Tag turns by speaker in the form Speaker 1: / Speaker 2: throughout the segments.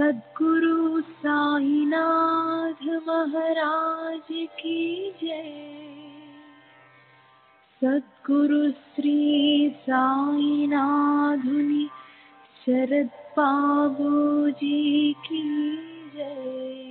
Speaker 1: सद्गुरु साईनाथ महाराज की जय। सद्गुरु श्री साईनाथुनि शरद बाबू जी की जय।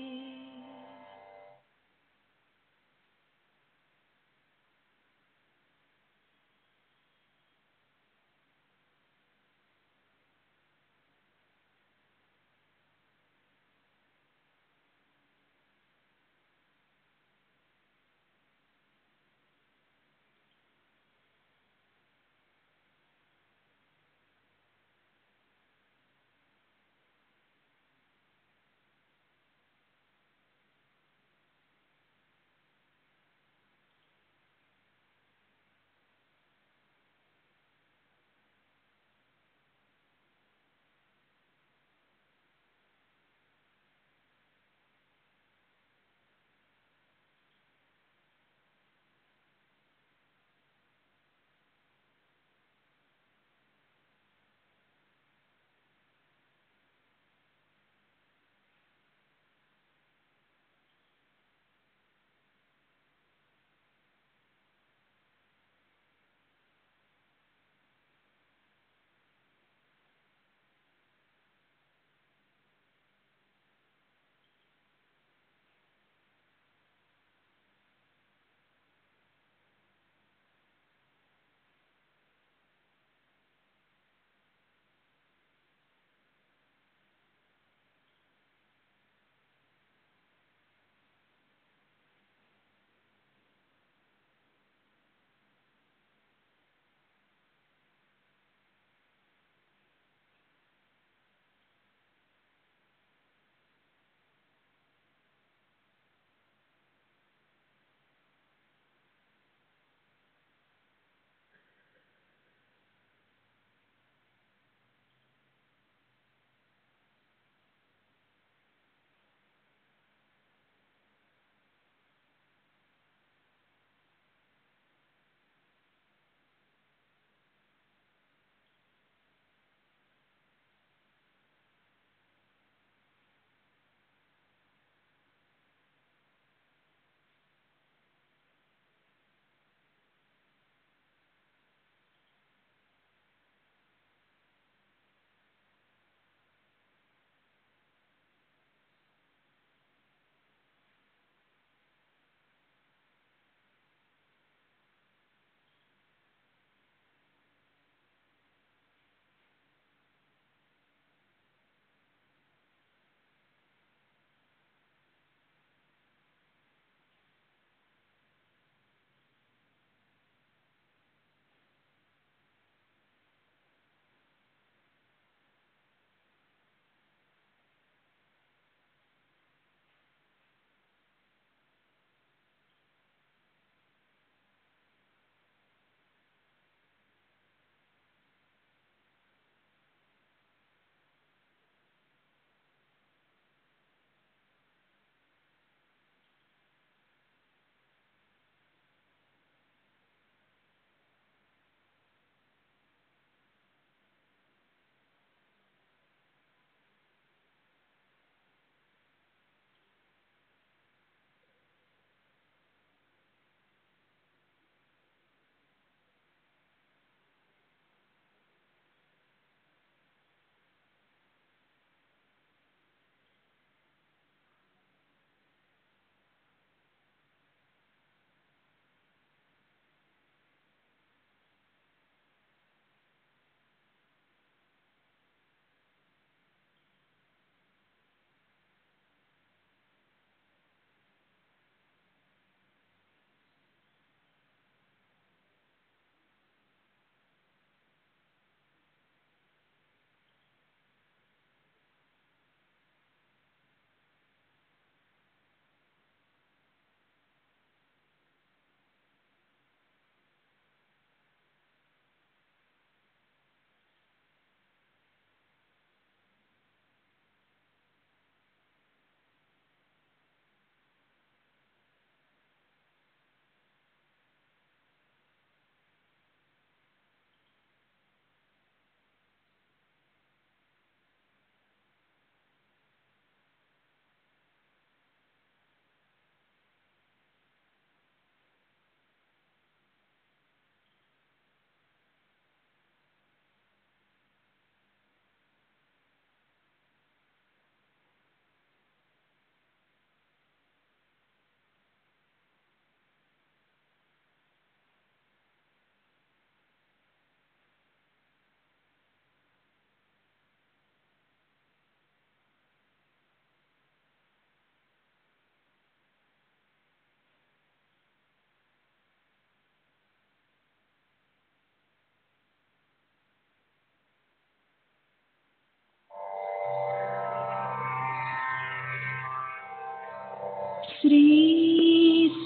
Speaker 1: श्री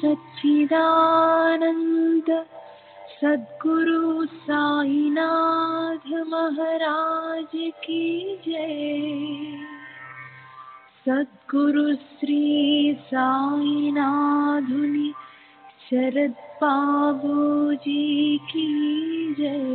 Speaker 1: सच्चिदानंद सद्गुरु साईनाथ महाराज की जय। सद्गुरु श्री साईनाथुनि शरद बाबूजी की जय।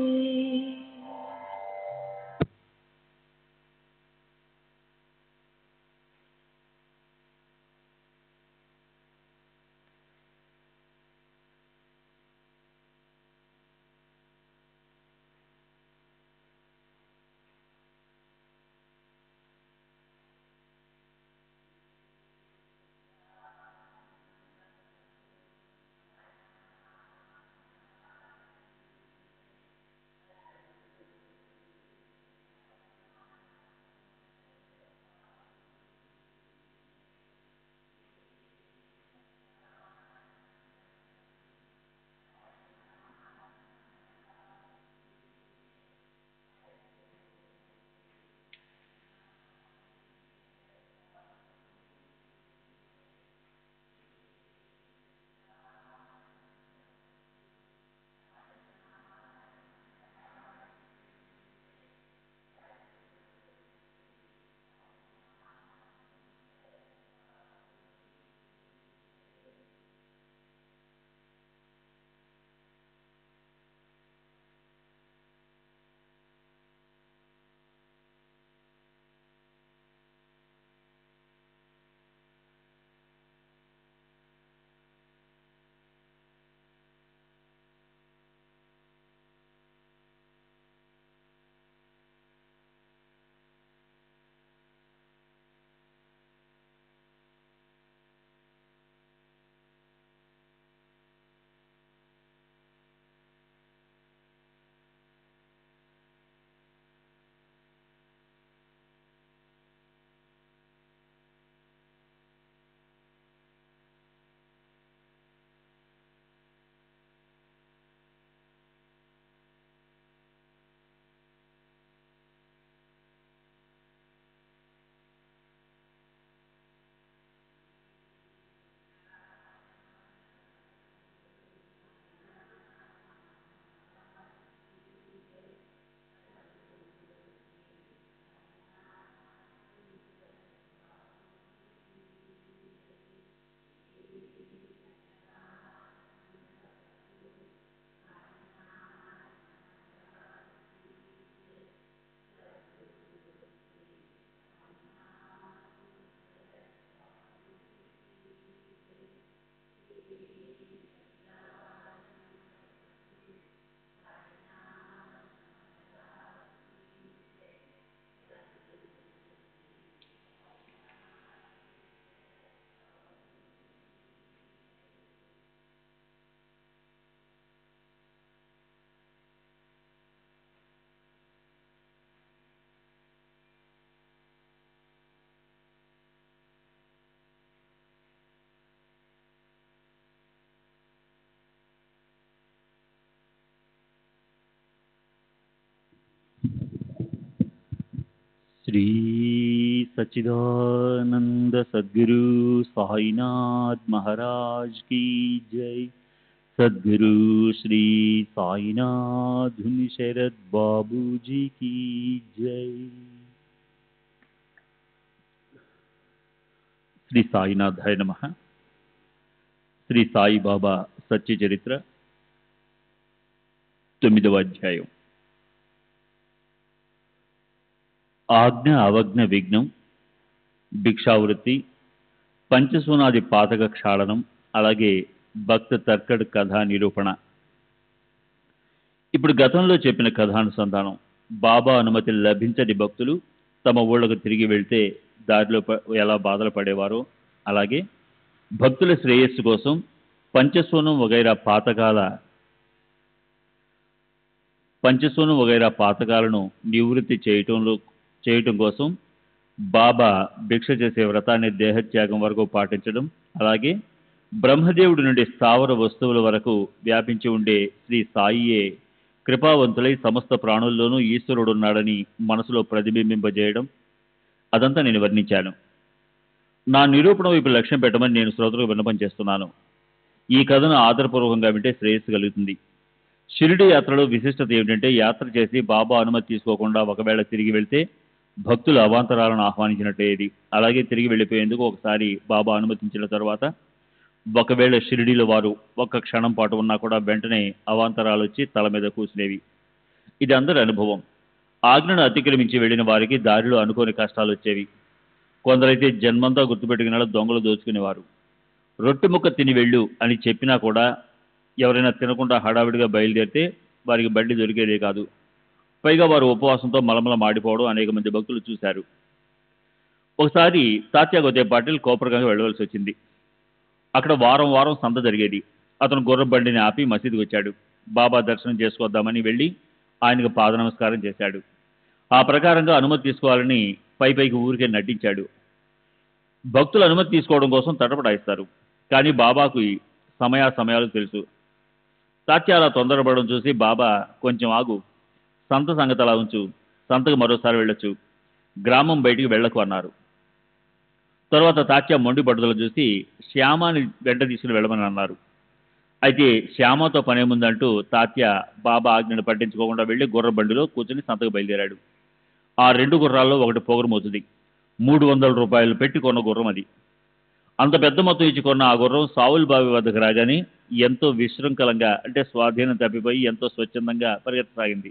Speaker 2: श्री सच्चिदानंद सद्गुरु साईनाथ महाराज की जय। सद्गुरु श्री साईनाथ शरद बाबूजी की जय। శ్రీ సాయినాథాయ నమః. శ్రీ సాయిబాబా సత్య చరిత్ర 9వ అధ్యాయం. ఆజ్ఞ అవజ్ఞ విఘ్నం, భిక్షావృత్తి, పంచసూనాది పాతక క్షాళనం, అలాగే భక్త తర్కడ్ కథా నిరూపణ. ఇప్పుడు గతంలో చెప్పిన కథానుసంధానం. బాబా అనుమతి లభించని భక్తులు తమ ఊళ్ళకు తిరిగి వెళ్తే దారిలో ఎలా బాధలు పడేవారో, అలాగే భక్తుల శ్రేయస్సు కోసం పంచసూనం వగైరా పాతకాలను నివృత్తి చేయటం కోసం బాబా భిక్ష చేసే వ్రతాన్ని దేహత్యాగం వరకు పాటించడం, అలాగే బ్రహ్మదేవుడి నుండి స్థావర వస్తువుల వరకు వ్యాపించి ఉండే శ్రీ సాయియే కృపావంతులై సమస్త ప్రాణుల్లోనూ ఈశ్వరుడున్నాడని మనసులో ప్రతిబింబింపజేయడం, అదంతా నేను వర్ణించాను. నా నిరూపణ వైపు లక్ష్యం పెట్టమని నేను శ్రోతలకు విన్నపం చేస్తున్నాను. ఈ కథను ఆదరపూర్వకంగా వింటే శ్రేయస్సు కలుగుతుంది. షిరిడి యాత్రలో విశిష్టత ఏమిటంటే, యాత్ర చేసి బాబా అనుమతి తీసుకోకుండా ఒకవేళ తిరిగి వెళ్తే భక్తులు అవాంతరాలను ఆహ్వానించినట్టేది. అలాగే తిరిగి వెళ్ళిపోయేందుకు ఒకసారి బాబా అనుమతించిన తర్వాత ఒకవేళ షిరిడీలో వారు ఒక్క క్షణం పాటు ఉన్నా కూడా వెంటనే అవాంతరాలు వచ్చి తల మీద కూసినేవి. ఇది అందరి అనుభవం. ఆజ్ఞను అతిక్రమించి వెళ్ళిన వారికి దారిలో అనుకోని కష్టాలు వచ్చేవి. కొందరైతే జన్మంతా గుర్తుపెట్టుకునేలా దొంగలు దోచుకునేవారు. రొట్టె ముక్క తిని వెళ్ళు అని చెప్పినా కూడా ఎవరైనా తినకుండా హడావిడిగా బయలుదేరితే వారికి బండి దొరికేదే కాదు. పైగా వారు ఉపవాసంతో మలమల మాడిపోవడం అనేక మంది భక్తులు చూశారు. ఒకసారి తాత్యా గోతే పాటిల్ కోపరకంగా వెళ్ళవలసి వచ్చింది. అక్కడ వారం వారం సంత జరిగేది. అతను గుర్రం బండిని ఆపి మసీదుకి వచ్చాడు. బాబా దర్శనం చేసుకొద్దామని వెళ్ళి ఆయనకు పాద నమస్కారం చేశాడు. ఆ ప్రకారంగా అనుమతి తీసుకోవాలని పైకి ఊరికే నటించాడు. భక్తులు అనుమతి తీసుకోవడం కోసం తటపడాయిస్తారు. కానీ బాబాకు ఈ సమయాలు తెలుసు. తాత్యా అలా తొందరపడడం చూసి బాబా, కొంచెం ఆగు, సంత సంగతి అలా ఉంచు, సంతకు మరోసారి వెళ్ళొచ్చు, గ్రామం బయటికి వెళ్ళకు అన్నారు. తర్వాత తాత్యా మొండి పట్టుదల చూసి శ్యామాని వెంట తీసుకుని వెళ్ళమని అన్నారు. అయితే శ్యామతో పనేముందంటూ తాత్యా బాబా ఆజ్ఞను పట్టించుకోకుండా వెళ్ళి గుర్ర బండిలో కూర్చుని సంతకు బయలుదేరాడు. ఆ 2 గుర్రాల్లో ఒకటి పొగరుమోతుంది. 300 రూపాయలు పెట్టి కొన్న గుర్రం అది. అంత పెద్ద మొత్తం ఇచ్చి కొన్న ఆ గుర్రం సావుల్ బావి వద్దకు రాగానే ఎంతో విశృంఖలంగా, అంటే స్వాధీనం తప్పిపోయి ఎంతో స్వచ్ఛందంగా పరిగెత్తసాగింది.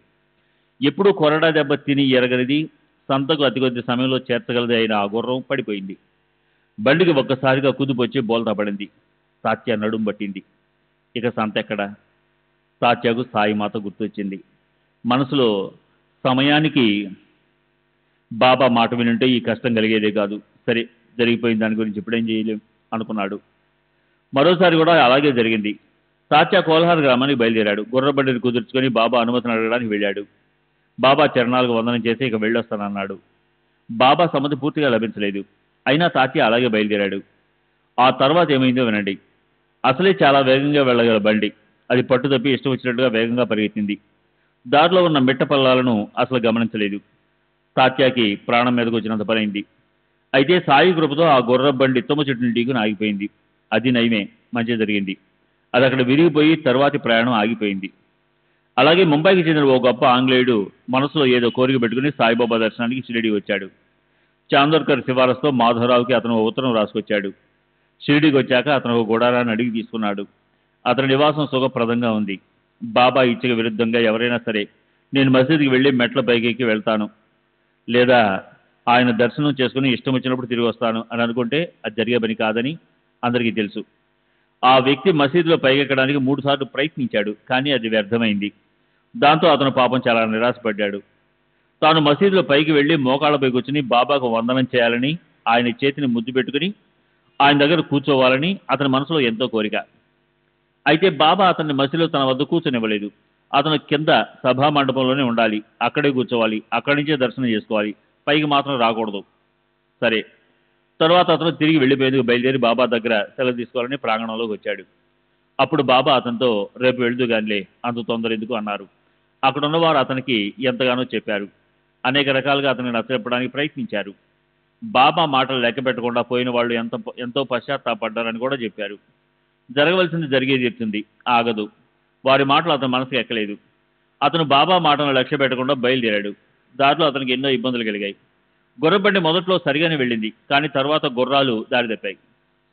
Speaker 2: ఎప్పుడూ కొరడా దెబ్బ తిని ఎరగనిది, సంతకు అతి కొద్ది సమయంలో చేర్చగలది అయిన ఆ గుర్రం పడిపోయింది. బండికి ఒక్కసారిగా కుదిపొచ్చి బోల్తా పడింది. తాత్యా నడుం పట్టింది. ఇక సంత ఎక్కడా? తాత్యాకు సాయిమాత గుర్తొచ్చింది. మనసులో సమయానికి బాబా మాట వినుంటే ఈ కష్టం కలిగేదే కాదు. సరే, జరిగిపోయిన దాని గురించి ఇప్పుడేం చేయలేం అనుకున్నాడు. మరోసారి కూడా అలాగే జరిగింది. తాత్యా కోల్హార్ గ్రామానికి బయలుదేరాడు. గుర్రబండిని కుదుర్చుకొని బాబా అనుమతిని అడగడానికి వెళ్ళాడు. బాబా చరణాలకు వందనం చేసి ఇక వెళ్ళొస్తానన్నాడు. బాబా సమ్మతి పూర్తిగా లభించలేదు. అయినా తాత్యా అలాగే బయలుదేరాడు. ఆ తర్వాత ఏమైందో వినండి. అసలే చాలా వేగంగా వెళ్ళగల బండి అది పట్టుదప్పి ఇష్టం వచ్చినట్టుగా వేగంగా పరిగెత్తింది. దారిలో ఉన్న మిట్ట పల్లాలను అసలు గమనించలేదు. తాత్యాకి ప్రాణం మీదకు వచ్చినంత పనైంది. అయితే సాయి కృపతో ఆ గుర్ర బండి తుమ్మ చెట్టుని ఢీకొని ఆగిపోయింది. అది నయమే, మంచి జరిగింది. అది అక్కడ విరిగిపోయి తరువాతి ప్రయాణం ఆగిపోయింది. అలాగే ముంబైకి చెందిన ఓ గొప్ప ఆంగ్లేయుడు మనసులో ఏదో కోరిక పెట్టుకుని సాయిబాబా దర్శనానికి షిరిడి వచ్చాడు. చాందోర్కర్ సిఫారసుతో మాధవరావుకి అతను ఉత్తరం రాసుకొచ్చాడు. షిరిడీకి వచ్చాక అతను ఒక గుడారాన్ని అడిగి తీసుకున్నాడు. అతని నివాసం సుఖప్రదంగా ఉంది. బాబా ఇచ్చకు విరుద్ధంగా ఎవరైనా సరే నేను మసీదుకి వెళ్ళి మెట్ల పైకి వెళ్తాను, లేదా ఆయన దర్శనం చేసుకుని ఇష్టం వచ్చినప్పుడు తిరిగి వస్తాను అని అనుకుంటే అది జరిగే పని కాదని అందరికీ తెలుసు. ఆ వ్యక్తి మసీదులో పైకెక్కడానికి 3 సార్లు ప్రయత్నించాడు. కానీ అది వ్యర్థమైంది. దాంతో అతను పాపం చాలా నిరాశపడ్డాడు. తాను మసీదులో పైకి వెళ్ళి మోకాళ్ళపై కూర్చుని బాబాకు వందనం చేయాలని, ఆయన చేతిని ముద్దు పెట్టుకుని ఆయన దగ్గర కూర్చోవాలని అతని మనసులో ఎంతో కోరిక. అయితే బాబా అతన్ని మసీదులో తన వద్ద కూర్చొనివ్వలేదు. అతను కింద సభా మండపంలోనే ఉండాలి, అక్కడే కూర్చోవాలి, అక్కడి నుంచే దర్శనం చేసుకోవాలి, పైకి మాత్రం రాకూడదు. సరే, తర్వాత అతను తిరిగి వెళ్ళిపోయేందుకు బయలుదేరి బాబా దగ్గర సెలవు తీసుకోవాలని ప్రాంగణంలోకి వచ్చాడు. అప్పుడు బాబా అతనితో, రేపు వెళుతూ గానిలే, అంత తొందర ఎందుకు అన్నారు. అక్కడ ఉన్నవారు అతనికి ఎంతగానో చెప్పారు. అనేక రకాలుగా అతన్ని నచ్చజెప్పడానికి ప్రయత్నించారు. బాబా మాటలు లెక్క పెట్టకుండా పోయిన వాళ్ళు ఎంతో పశ్చాత్తాపడ్డారని కూడా చెప్పారు. జరగవలసింది జరిగేది చెప్తుంది, ఆగదు. వారి మాటలు అతని మనసుకు ఎక్కలేదు. అతను బాబా మాటలను లక్ష్య పెట్టకుండా బయలుదేరాడు. దారిలో అతనికి ఎన్నో ఇబ్బందులు కలిగాయి. గుర్రబండి మొదట్లో సరిగానే వెళ్ళింది. కానీ తర్వాత గుర్రాలు దారి తప్పాయి.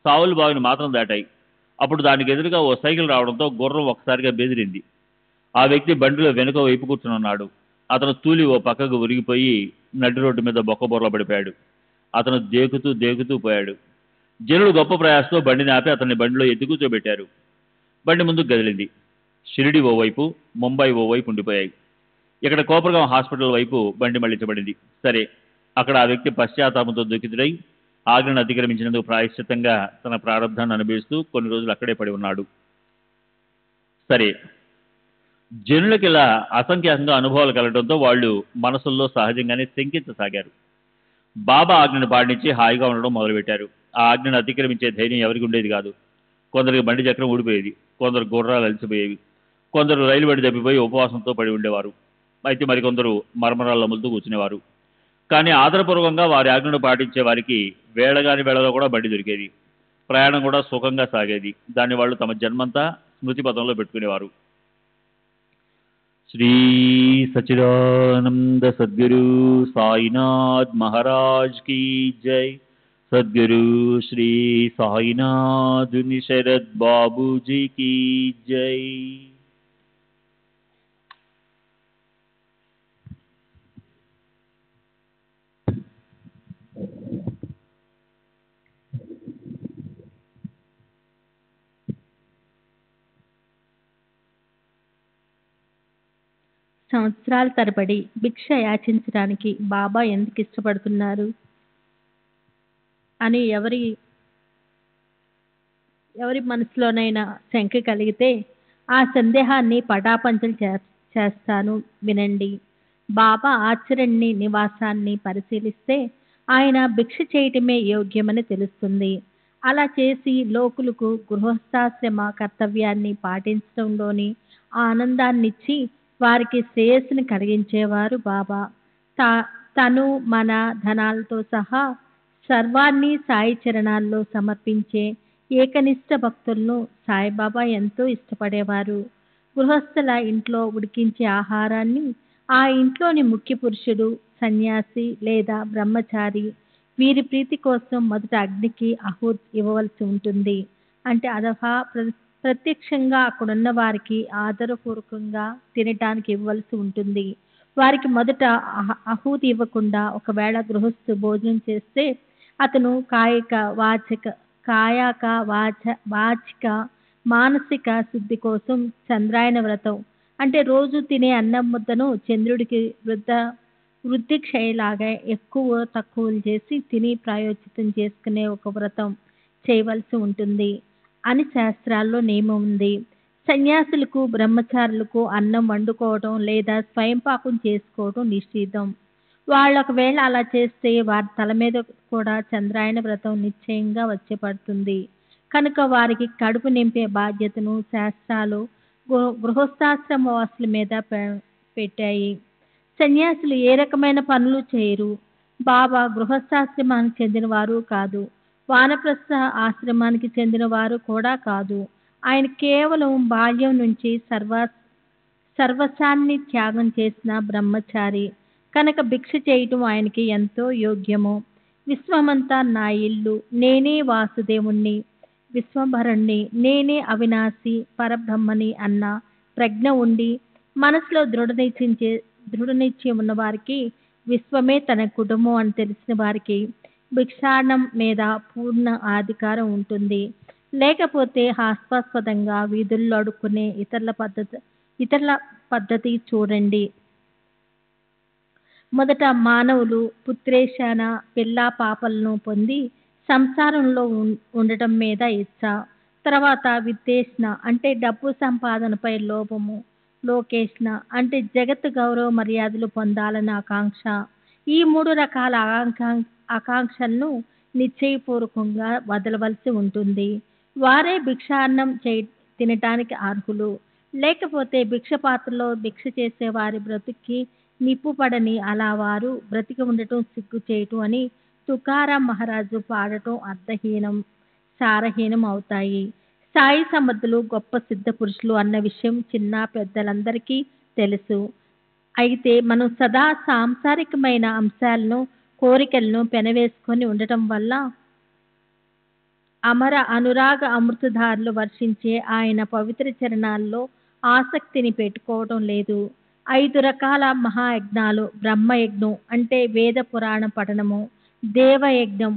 Speaker 2: సావులు బావిని మాత్రం దాటాయి. అప్పుడు దానికి ఎదురుగా ఓ సైకిల్ రావడంతో గుర్రం ఒకసారిగా బెదిరింది. ఆ వ్యక్తి బండిలో వెనుక వైపు కూర్చున్నాడు. అతను తూలి ఓ పక్కకు ఉరిగిపోయి నడి రోడ్డు మీద బొక్కబొర్ల పడిపోయాడు. అతను దేకుతూ పోయాడు. జనులు గొప్ప ప్రయాసంతో బండిని ఆపి అతన్ని బండిలో ఎత్తి కూర్చోబెట్టారు. బండి ముందుకు కదిలింది. షిరిడి ఓవైపు, ముంబై ఓవైపు ఉండిపోయాయి. ఇక్కడ కోపరగాం హాస్పిటల్ వైపు బండి మళ్లించబడింది. సరే, అక్కడ ఆ వ్యక్తి పశ్చాత్తాపంతో దుఃఖితుడై ఆజ్ఞను అతిక్రమించినందుకు ప్రాయశ్చిత్తంగా తన ప్రారంభాన్ని అనుభవిస్తూ కొన్ని రోజులు అక్కడే పడి ఉన్నాడు. సరే, జనులకు ఇలా అసంఖ్యాకంగా అనుభవాలు కలగడంతో వాళ్ళు మనసుల్లో సహజంగానే శంకించసాగారు. బాబా ఆజ్ఞను పాటించి హాయిగా ఉండడం మొదలుపెట్టారు. ఆ ఆజ్ఞను అతిక్రమించే ధైర్యం ఎవరికి ఉండేది కాదు. కొందరికి బండి చక్రం ఊడిపోయేది, కొందరు గుర్రాలు అలసిపోయేవి, కొందరు రైలు బండి తప్పిపోయి ఉపవాసంతో పడి ఉండేవారు. అయితే మరికొందరు మర్మరాల్లో ముద్దు కూర్చునేవారు. కానీ ఆదరపూర్వకంగా వారి ఆజ్ఞను పాటించే వారికి వేళగాని వేళలో కూడా బండి దొరికేది. ప్రయాణం కూడా సుఖంగా సాగేది. దాన్ని వాళ్ళు తమ జన్మంతా స్మృతి పథంలో పెట్టుకునేవారు. శ్రీ సచిదానంద సద్గురు సాయినాథ్ మహారాజ్ की जय. सद्गुरु श्री साईनाथ शरद बाबू जी की जय.
Speaker 1: సంవత్సరాల తరబడి భిక్ష యాచించడానికి బాబా ఎందుకు ఇష్టపడుతున్నారు అని ఎవరి మనసులోనైనా శంక కలిగితే ఆ సందేహాన్ని పటాపంచలు చేస్తాను వినండి. బాబా ఆచరణని నివాసాన్ని పరిశీలిస్తే ఆయన భిక్ష చేయటమే యోగ్యమని తెలుస్తుంది. అలా చేసి లోకులకు గృహస్థాశ్రమ కర్తవ్యాన్ని పాటించడంలోని ఆనందాన్నిచ్చి వారికి శ్రేయస్సును కలిగించేవారు బాబా. తను మన ధనాలతో సహా సర్వాన్ని సాయి చరణాల్లో సమర్పించే ఏకనిష్ట భక్తులను సాయిబాబా ఎంతో ఇష్టపడేవారు. గృహస్థుల ఇంట్లో ఉడికించే ఆహారాన్ని ఆ ఇంట్లోని ముఖ్య పురుషుడు, సన్యాసి లేదా బ్రహ్మచారి వీరి ప్రీతి కోసం మొదట అగ్నికి ఆహుతి ఇవ్వవలసి ఉంటుంది. అంటే అదహా ప్రత్యక్షంగా అక్కడున్న వారికి ఆదరపూర్వకంగా తినటానికి ఇవ్వవలసి ఉంటుంది. వారికి మొదట ఆహుతి ఇవ్వకుండా ఒకవేళ గృహస్థు భోజనం చేస్తే అతను వాచిక మానసిక శుద్ధి కోసం చంద్రాయన వ్రతం అంటే రోజు తినే అన్నం ముద్దను చంద్రుడికి వృద్ధి క్షయలాగా ఎక్కువ తక్కువలు చేసి తిని ప్రాయోచితం చేసుకునే ఒక వ్రతం చేయవలసి ఉంటుంది అని శాస్త్రాల్లో నియమం ఉంది. సన్యాసులకు, బ్రహ్మచారులకు అన్నం వండుకోవడం లేదా స్వయంపాకం చేసుకోవడం నిషిద్ధం. వాళ్ళు ఒకవేళ అలా చేస్తే వారి తల మీద కూడా చంద్రాయన వ్రతం నిశ్చయంగా వచ్చే పడుతుంది. కనుక వారికి కడుపు నింపే బాధ్యతను శాస్త్రాలు గృహస్థాశ్రమ వాసుల మీద పెట్టాయి. సన్యాసులు ఏ రకమైన పనులు చేయరు. బాబా గృహస్థాశ్రమానికి చెందినవారు కాదు, వానప్రస్థ ఆశ్రమానికి చెందినవారు కూడా కాదు. ఆయన కేవలం బాల్యం నుంచి సర్వస్వాన్ని త్యాగం చేసిన బ్రహ్మచారి. కనుక భిక్ష చేయటం ఆయనకి ఎంతో యోగ్యము. విశ్వమంతా నా ఇల్లు, నేనే వాసుదేవుణ్ణి, విశ్వంభరుణ్ణి, నేనే అవినాశి పరబ్రహ్మని అన్న ప్రజ్ఞ ఉండి మనసులో దృఢనిశ్చయం ఉన్న వారికి, విశ్వమే తన కుటుంబం అని తెలిసిన వారికి భిక్షాటనం మీద పూర్ణ అధికారం ఉంటుంది. లేకపోతే హాస్యాస్పదంగా వీధుల్లో అడుక్కునే ఇతరుల పద్ధతి చూడండి. మొదట మానవులు పుత్రేషణ, పిల్ల పాపలను పొంది సంసారంలో ఉండటం మీద ఇచ్చ, తర్వాత విత్తేషణ అంటే డబ్బు సంపాదనపై లోభము, లోకేషణ అంటే జగత్ గౌరవ మర్యాదలు పొందాలన్న ఆకాంక్ష. ఈ 3 రకాల ఆకాంక్షలను నిశ్చయపూర్వకంగా వదలవలసి ఉంటుంది. వారే భిక్షాన్నం తినటానికి అర్హులు. లేకపోతే భిక్ష పాత్రలో భిక్ష చేసే వారి బ్రతుక్కి నిప్పుపడని అలా వారు బ్రతికి ఉండటం సిగ్గు చేయటం అని తుకారాం మహారాజు పాడటం అర్థహీనం, సారహీనం అవుతాయి. సాయి సమర్థులు గొప్ప సిద్ధ పురుషులు అన్న విషయం చిన్న పెద్దలందరికీ తెలుసు. అయితే మనం సదా సాంసారికమైన అంశాలను, కోరికలను పెనవేసుకొని ఉండటం వల్ల అమర అనురాగ అమృతధారులు వర్షించే ఆయన పవిత్ర చరణాల్లో ఆసక్తిని పెట్టుకోవటం లేదు. 5 రకాల మహాయజ్ఞాలు: బ్రహ్మయజ్ఞం అంటే వేద పురాణ పఠనము, దేవయజ్ఞం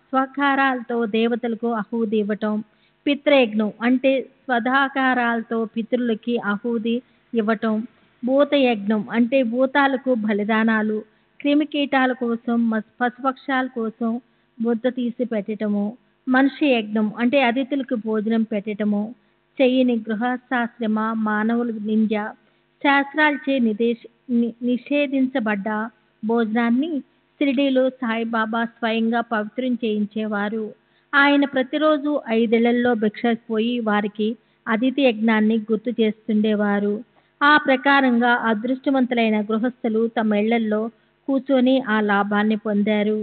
Speaker 1: స్వకారాలతో దేవతలకు ఆహుతి ఇవ్వటం, పితృయజ్ఞం అంటే స్వధాకారాలతో పితృలకి ఆహుతి ఇవ్వటం, భూతయజ్ఞం అంటే భూతాలకు బలిదానాలు, క్రిమికీటాల కోసం, పశుపక్షాల కోసం ముద్ద తీసి పెట్టటము, మనిషి యజ్ఞం అంటే అతిథులకు భోజనం పెట్టటము, చెయ్యని గృహస్థాశ్రమ మానవులు నింజ శాస్త్రాలచే నిషేధించబడ్డ భోజనాన్ని షిరిడీలో సాయిబాబా స్వయంగా పవిత్రం చేయించేవారు. ఆయన ప్రతిరోజు 5 ఇళ్లలో భిక్షకు పోయి వారికి అతిథి యజ్ఞాన్ని గుర్తు చేస్తుండేవారు. ఆ ప్రకారంగా అదృష్టవంతులైన గృహస్థులు తమ ఇళ్లలో కూర్చొని ఆ లాభాన్ని పొందారు.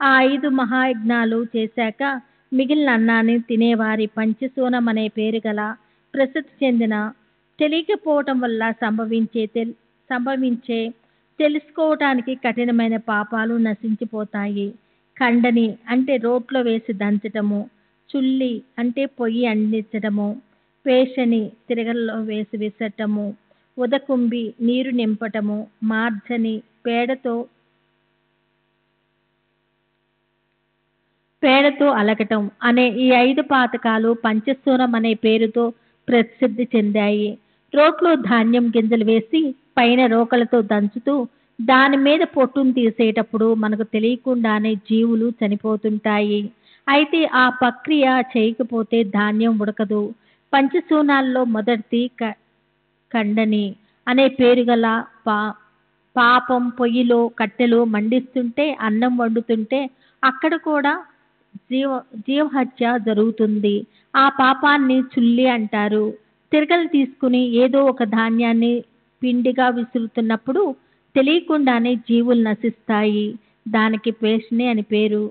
Speaker 1: ఆ 5 మహాయజ్ఞాలు చేశాక మిగిలిన అన్నాన్ని తినేవారి పంచశూనం అనే పేరు గల ప్రసిద్ధి చెందిన తెలియకపోవటం వల్ల సంభవించే తెలుసుకోవటానికి కఠినమైన పాపాలు నశించిపోతాయి. ఖండని అంటే రోట్లో వేసి దంచటము, చుల్లి అంటే పొయ్యి అందించటము, పేషని తిరగల్లో వేసి విసరటము, ఉదకుంబి నీరు నింపటము, మార్జని పేడతో అలకటం అనే ఈ 5 పాతకాలు పంచశూరం అనే పేరుతో ప్రసిద్ధి చెందాయి. రోట్లో ధాన్యం గింజలు వేసి పైన రోకలతో దంచుతూ దాని మీద పొట్టును తీసేటప్పుడు మనకు తెలియకుండానే జీవులు చనిపోతుంటాయి. అయితే ఆ ప్రక్రియ చేయకపోతే ధాన్యం ఉడకదు. పంచశూనాల్లో మొదటిది ఖండని అనే పేరు గల పాపం. పొయ్యిలో కట్టెలు మండిస్తుంటే అన్నం వండుతుంటే అక్కడ కూడా జీవహత్య జరుగుతుంది. ఆ పాపాన్ని చుల్లి అంటారు. తిరగలు తీసుకుని ఏదో ఒక ధాన్యాన్ని పిండిగా విసురుతున్నప్పుడు తెలియకుండానే జీవులు నశిస్తాయి. దానికి పేషని అని పేరు.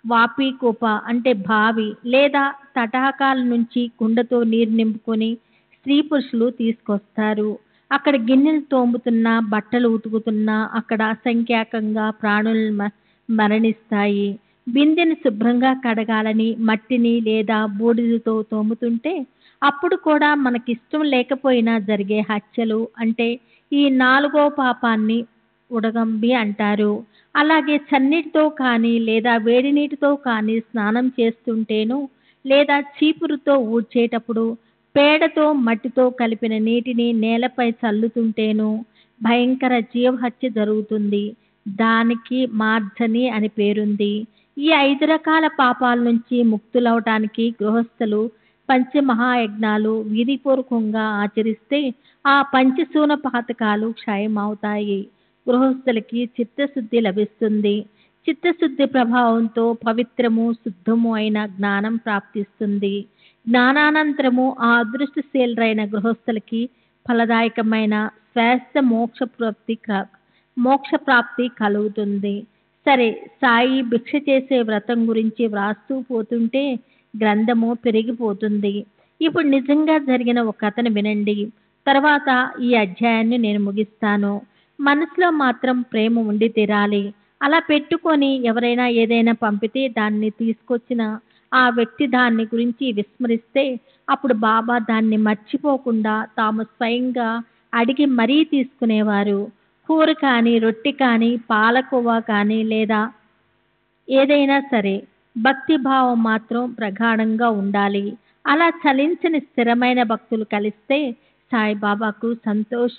Speaker 1: వాపీకూప అంటే బావి లేదా తటాకాల నుంచి కుండతో నీరు నింపుకొని స్త్రీ పురుషులు తీసుకొస్తారు. అక్కడ గిన్నెలు తోముతున్నా, బట్టలు ఉతుకుతున్నా అక్కడ అసంఖ్యాకంగా ప్రాణులు మరణిస్తాయి. బిందెని శుభ్రంగా కడగాలని మట్టిని లేదా బూడిదతో తోముతుంటే అప్పుడు కూడా మనకిష్టం లేకపోయినా జరిగే హత్యలు అంటే ఈ 4వ పాపాన్ని ఉడగంబి అంటారు. అలాగే చన్నీటితో కానీ లేదా వేడి నీటితో కానీ స్నానం చేస్తుంటేను లేదా చీపురుతో ఊడ్చేటప్పుడు పేడతో మట్టితో కలిపిన నీటిని నేలపై చల్లుతుంటేను భయంకర జీవహత్య జరుగుతుంది. దానికి మార్జని అని పేరుంది. ఈ 5 రకాల పాపాల నుంచి ముక్తులవటానికి గృహస్థులు పంచమహాయజ్ఞాలు విధిపూర్వకంగా ఆచరిస్తే ఆ పంచశూన పాతకాలు క్షయమవుతాయి. గృహస్థులకి చిత్తశుద్ధి లభిస్తుంది. చిత్తశుద్ధి ప్రభావంతో పవిత్రము శుద్ధము అయిన జ్ఞానం ప్రాప్తిస్తుంది. జ్ఞానానంతరము ఆ అదృష్టశీలరైన గృహస్థులకి ఫలదాయకమైన శ్రేష్ఠ మోక్ష ప్రాప్తి కలుగుతుంది. సరే, సాయి భిక్ష చేసే వ్రతం గురించి వ్రాస్తూ పోతుంటే గ్రంథము పెరిగిపోతుంది. ఇప్పుడు నిజంగా జరిగిన ఒక కథను వినండి. తర్వాత ఈ అధ్యాయాన్ని నేను ముగిస్తాను. మనసులో మాత్రం ప్రేమ ఉండి తీరాలి. అలా పెట్టుకొని ఎవరైనా ఏదైనా పంపితే దాన్ని తీసుకొచ్చిన ఆ వ్యక్తి దాన్ని గురించి విస్మరిస్తే అప్పుడు బాబా దాన్ని మర్చిపోకుండా తాము స్వయంగా అడిగి మరీ తీసుకునేవారు. కూర కానీ, రొట్టె కానీ, పాలకోవా కానీ లేదా ఏదైనా సరే భక్తి భావం మాత్రం ప్రగాఢంగా ఉండాలి. అలా చలించని స్థిరమైన భక్తులు కలిస్తే సాయిబాబాకు సంతోష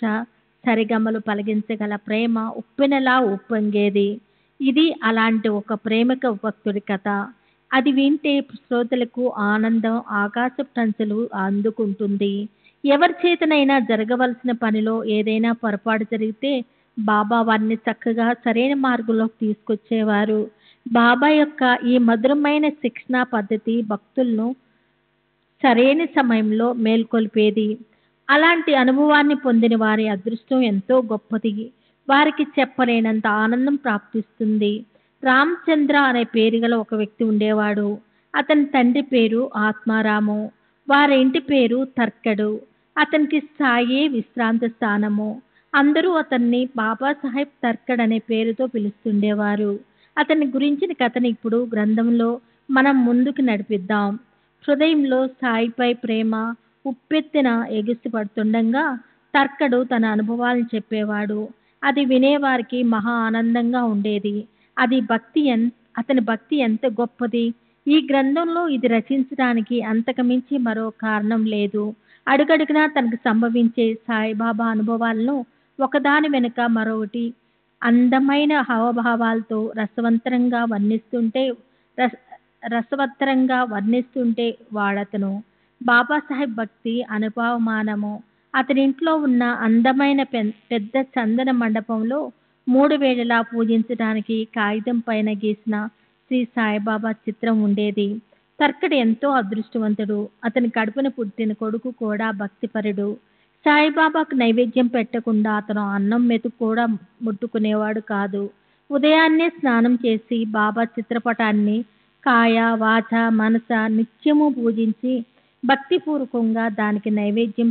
Speaker 1: సరిగమలు పలిగించగల ప్రేమ ఉప్పెనలా ఉప్పొంగేది. ఇది అలాంటి ఒక ప్రేమిక భక్తుడి కథ. అది వింటే శ్రోతలకు ఆనందం ఆకాశపు టంచెలు అందుకుంటుంది. ఎవరి చేతనైనా జరగవలసిన పనిలో ఏదైనా పొరపాటు జరిగితే బాబా వారిని చక్కగా సరైన మార్గంలోకి తీసుకొచ్చేవారు. బాబా యొక్క ఈ మధురమైన శిక్షణా పద్ధతి భక్తులను సరైన సమయంలో మేల్కొల్పేది. అలాంటి అనుభవాన్ని పొందిన వారి అదృష్టం ఎంతో గొప్పది. వారికి చెప్పలేనంత ఆనందం ప్రాప్తిస్తుంది. రామచంద్ర అనే పేరు గల ఒక వ్యక్తి ఉండేవాడు. అతని తండ్రి పేరు ఆత్మారాము. వారి ఇంటి పేరు తర్కడు. అతనికి సాయే విశ్రాంతి స్థానము. అందరూ అతన్ని బాబాసాహెబ్ తర్కడ్ అనే పేరుతో పిలుస్తుండేవారు. అతని గురించిన కథను ఇప్పుడు గ్రంథంలో మనం ముందుకు నడిపిద్దాం. హృదయంలో సాయిపై ప్రేమ ఉప్పెత్తిన ఎగిసిపడుతుండగా తర్కడు తన అనుభవాలను చెప్పేవాడు. అది వినేవారికి మహా ఆనందంగా ఉండేది. అతని భక్తి ఎంత గొప్పది! ఈ గ్రంథంలో ఇది రచించడానికి అంతకుమించి మరో కారణం లేదు. అడుగడుగునా తనకు సంభవించే సాయిబాబా అనుభవాలను ఒకదాని వెనుక మరొకటి అందమైన హావభావాలతో రసవత్తరంగా వర్ణిస్తుంటే వాడతను. బాబాసాహెబ్ భక్తి అనుపమానము. అతనింట్లో ఉన్న అందమైన పెద్ద చందన మండపంలో 3 వేళలా పూజించడానికి కాగితం పైన గీసిన శ్రీ సాయిబాబా చిత్రం ఉండేది. తర్కడు ఎంతో అదృష్టవంతుడు. అతని కడుపున పుట్టిన కొడుకు కూడా భక్తిపరుడు. సాయిబాబాకు నైవేద్యం పెట్టకుండా అతను అన్నం మెతుకు కూడా ముట్టుకునేవాడు కాదు. ఉదయాన్నే స్నానం చేసి బాబా చిత్రపటాన్ని కాయ వాచ మనస నిత్యము పూజించి భక్తిపూర్వకంగా దానికి నైవేద్యం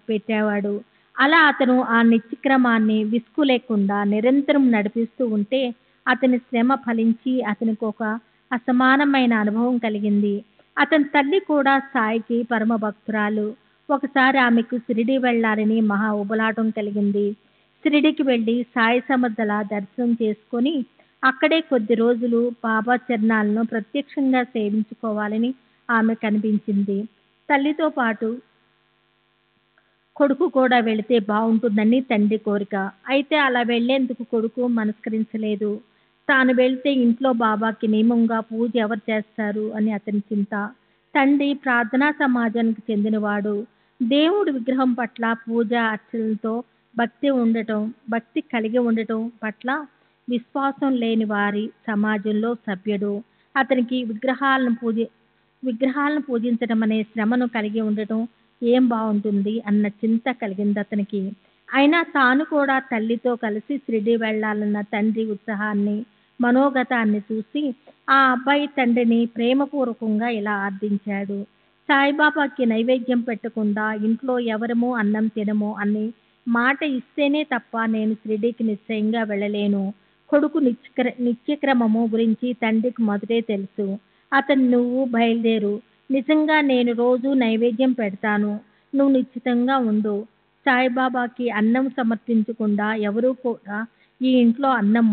Speaker 1: పెట్టేవాడు. అలా అతను ఆ నిత్యక్రమాన్ని విసుగు లేకుండా నిరంతరం నడిపిస్తూ ఉంటే అతని శ్రమ ఫలించి అతనికి ఒక అసమానమైన అనుభవం కలిగింది. అతని తల్లి కూడా సాయికి పరమ భక్తురాలు. ఒకసారి ఆమెకు షిరిడి వెళ్ళాలని మహా ఉబలాటం కలిగింది. షిరిడికి వెళ్ళి సాయి సమర్థల దర్శనం చేసుకొని అక్కడే కొద్ది రోజులు బాబా చరణాలను ప్రత్యక్షంగా సేవించుకోవాలని ఆమె కనిపించింది. తల్లితో పాటు కొడుకు కూడా వెళితే బాగుంటుందని తండ్రి కోరిక. అయితే అలా వెళ్లేందుకు కొడుకు మనస్కరించలేదు. తాను వెళ్తే ఇంట్లో బాబాకి నియమంగా పూజ ఎవరు చేస్తారు అని అతని చింత. తండ్రి ప్రార్థనా సమాజానికి చెందినవాడు. దేవుడి విగ్రహం పట్ల పూజ అర్చనలతో భక్తి కలిగి ఉండటం పట్ల విశ్వాసం లేని వారి సమాజంలో సభ్యుడు. అతనికి విగ్రహాలను పూజించడం అనే శ్రమను కలిగి ఉండటం ఏం బాగుంటుంది అన్న చింత కలిగింది అతనికి. అయినా తాను కూడా తల్లితో కలిసి షిరిడి వెళ్ళాలన్న తండ్రి ఉత్సాహాన్ని మనోగతాన్ని చూసి ఆ అబ్బాయి తండ్రిని ప్రేమపూర్వకంగా ఇలా ఆర్థించాడు. సాయిబాబాకి నైవేద్యం పెట్టకుండా ఇంట్లో ఎవరమూ అన్నం తినము అని మాట ఇస్తేనే తప్ప నేను షిరిడీకి నిశ్చయంగా వెళ్ళలేను. కొడుకు నిత్యక్రమము గురించి తండ్రికి మొదటే తెలుసు. అతను నువ్వు బయలుదేరు, నిజంగా నేను రోజు నైవేద్యం పెడతాను, నువ్వు నిశ్చితంగా ఉండు. సాయిబాబాకి అన్నం సమర్పించకుండా ఎవరూ కూడా ఈ ఇంట్లో అన్నం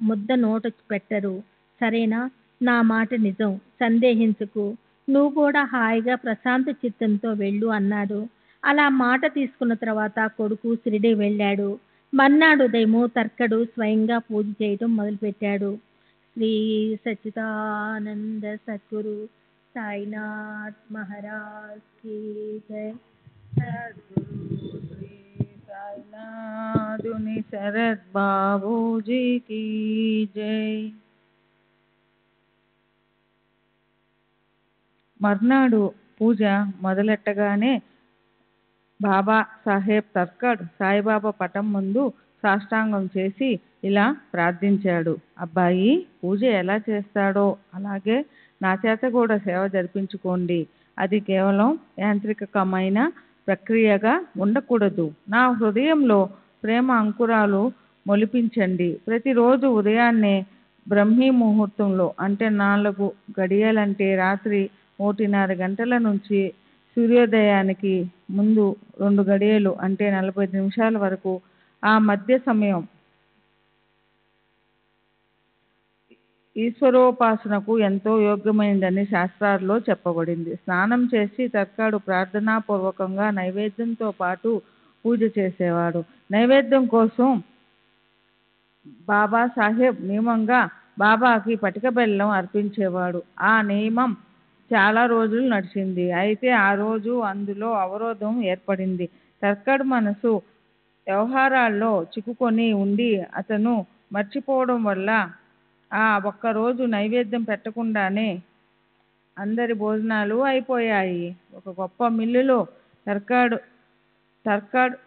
Speaker 1: ముద్ద నోట పెట్టరు, సరేనా? నా మాట నిజం, సందేహించకు. నువ్వు కూడా హాయిగా ప్రశాంత చిత్తంతో వెళ్ళు అన్నాడు. అలా మాట తీసుకున్న తర్వాత కొడుకు షిరిడి వెళ్ళాడు. మర్నాడు ఉదయము తర్కడు స్వయంగా పూజ చేయటం మొదలుపెట్టాడు. శ్రీ సచ్చిదానంద సద్గురు సాయినాథ్ మహారాజ్ కీ జై.
Speaker 3: సద్గురు శ్రీ సాయినాథుని శరత్ బాబూజీ కీ జై. మర్నాడు పూజ మొదలెట్టగానే బాబా సాహెబ్ తర్కడ్ సాయిబాబా పటం ముందు సాష్టాంగం చేసి ఇలా ప్రార్థించాడు. అబ్బాయి, పూజ ఎలా చేస్తాడో అలాగే నా చేత కూడా సేవ జరిపించుకోండి. అది కేవలం యాంత్రికమైన ప్రక్రియగా ఉండకూడదు. నా హృదయంలో ప్రేమ అంకురాలు మొలిపించండి. ప్రతిరోజు ఉదయాన్నే బ్రహ్మీ ముహూర్తంలో, అంటే 4 గడియలంటే రాత్రి 1:30 గంటల నుంచి సూర్యోదయానికి ముందు 2 గడియలు అంటే 45 నిమిషాల వరకు ఆ మధ్య సమయం ఈశ్వరోపాసనకు ఎంతో యోగ్యమైనదని శాస్త్రాల్లో చెప్పబడింది. స్నానం చేసి తర్కాడు ప్రార్థనాపూర్వకంగా నైవేద్యంతో పాటు పూజ చేసేవాడు. నైవేద్యం కోసం బాబా సాహెబ్ నియమంగా బాబాకి పటిక బెల్లం అర్పించేవాడు. ఆ నియమం చాలా రోజులు నడిచింది. అయితే ఆ రోజు అందులో అవరోధం ఏర్పడింది. తర్కడ్ మనసు వ్యవహారాల్లో చిక్కుకొని ఉండి అతను మర్చిపోవడం వల్ల ఆ ఒక్కరోజు నైవేద్యం పెట్టకుండానే అందరి భోజనాలు అయిపోయాయి. ఒక గొప్ప మిల్లులో తర్కడ్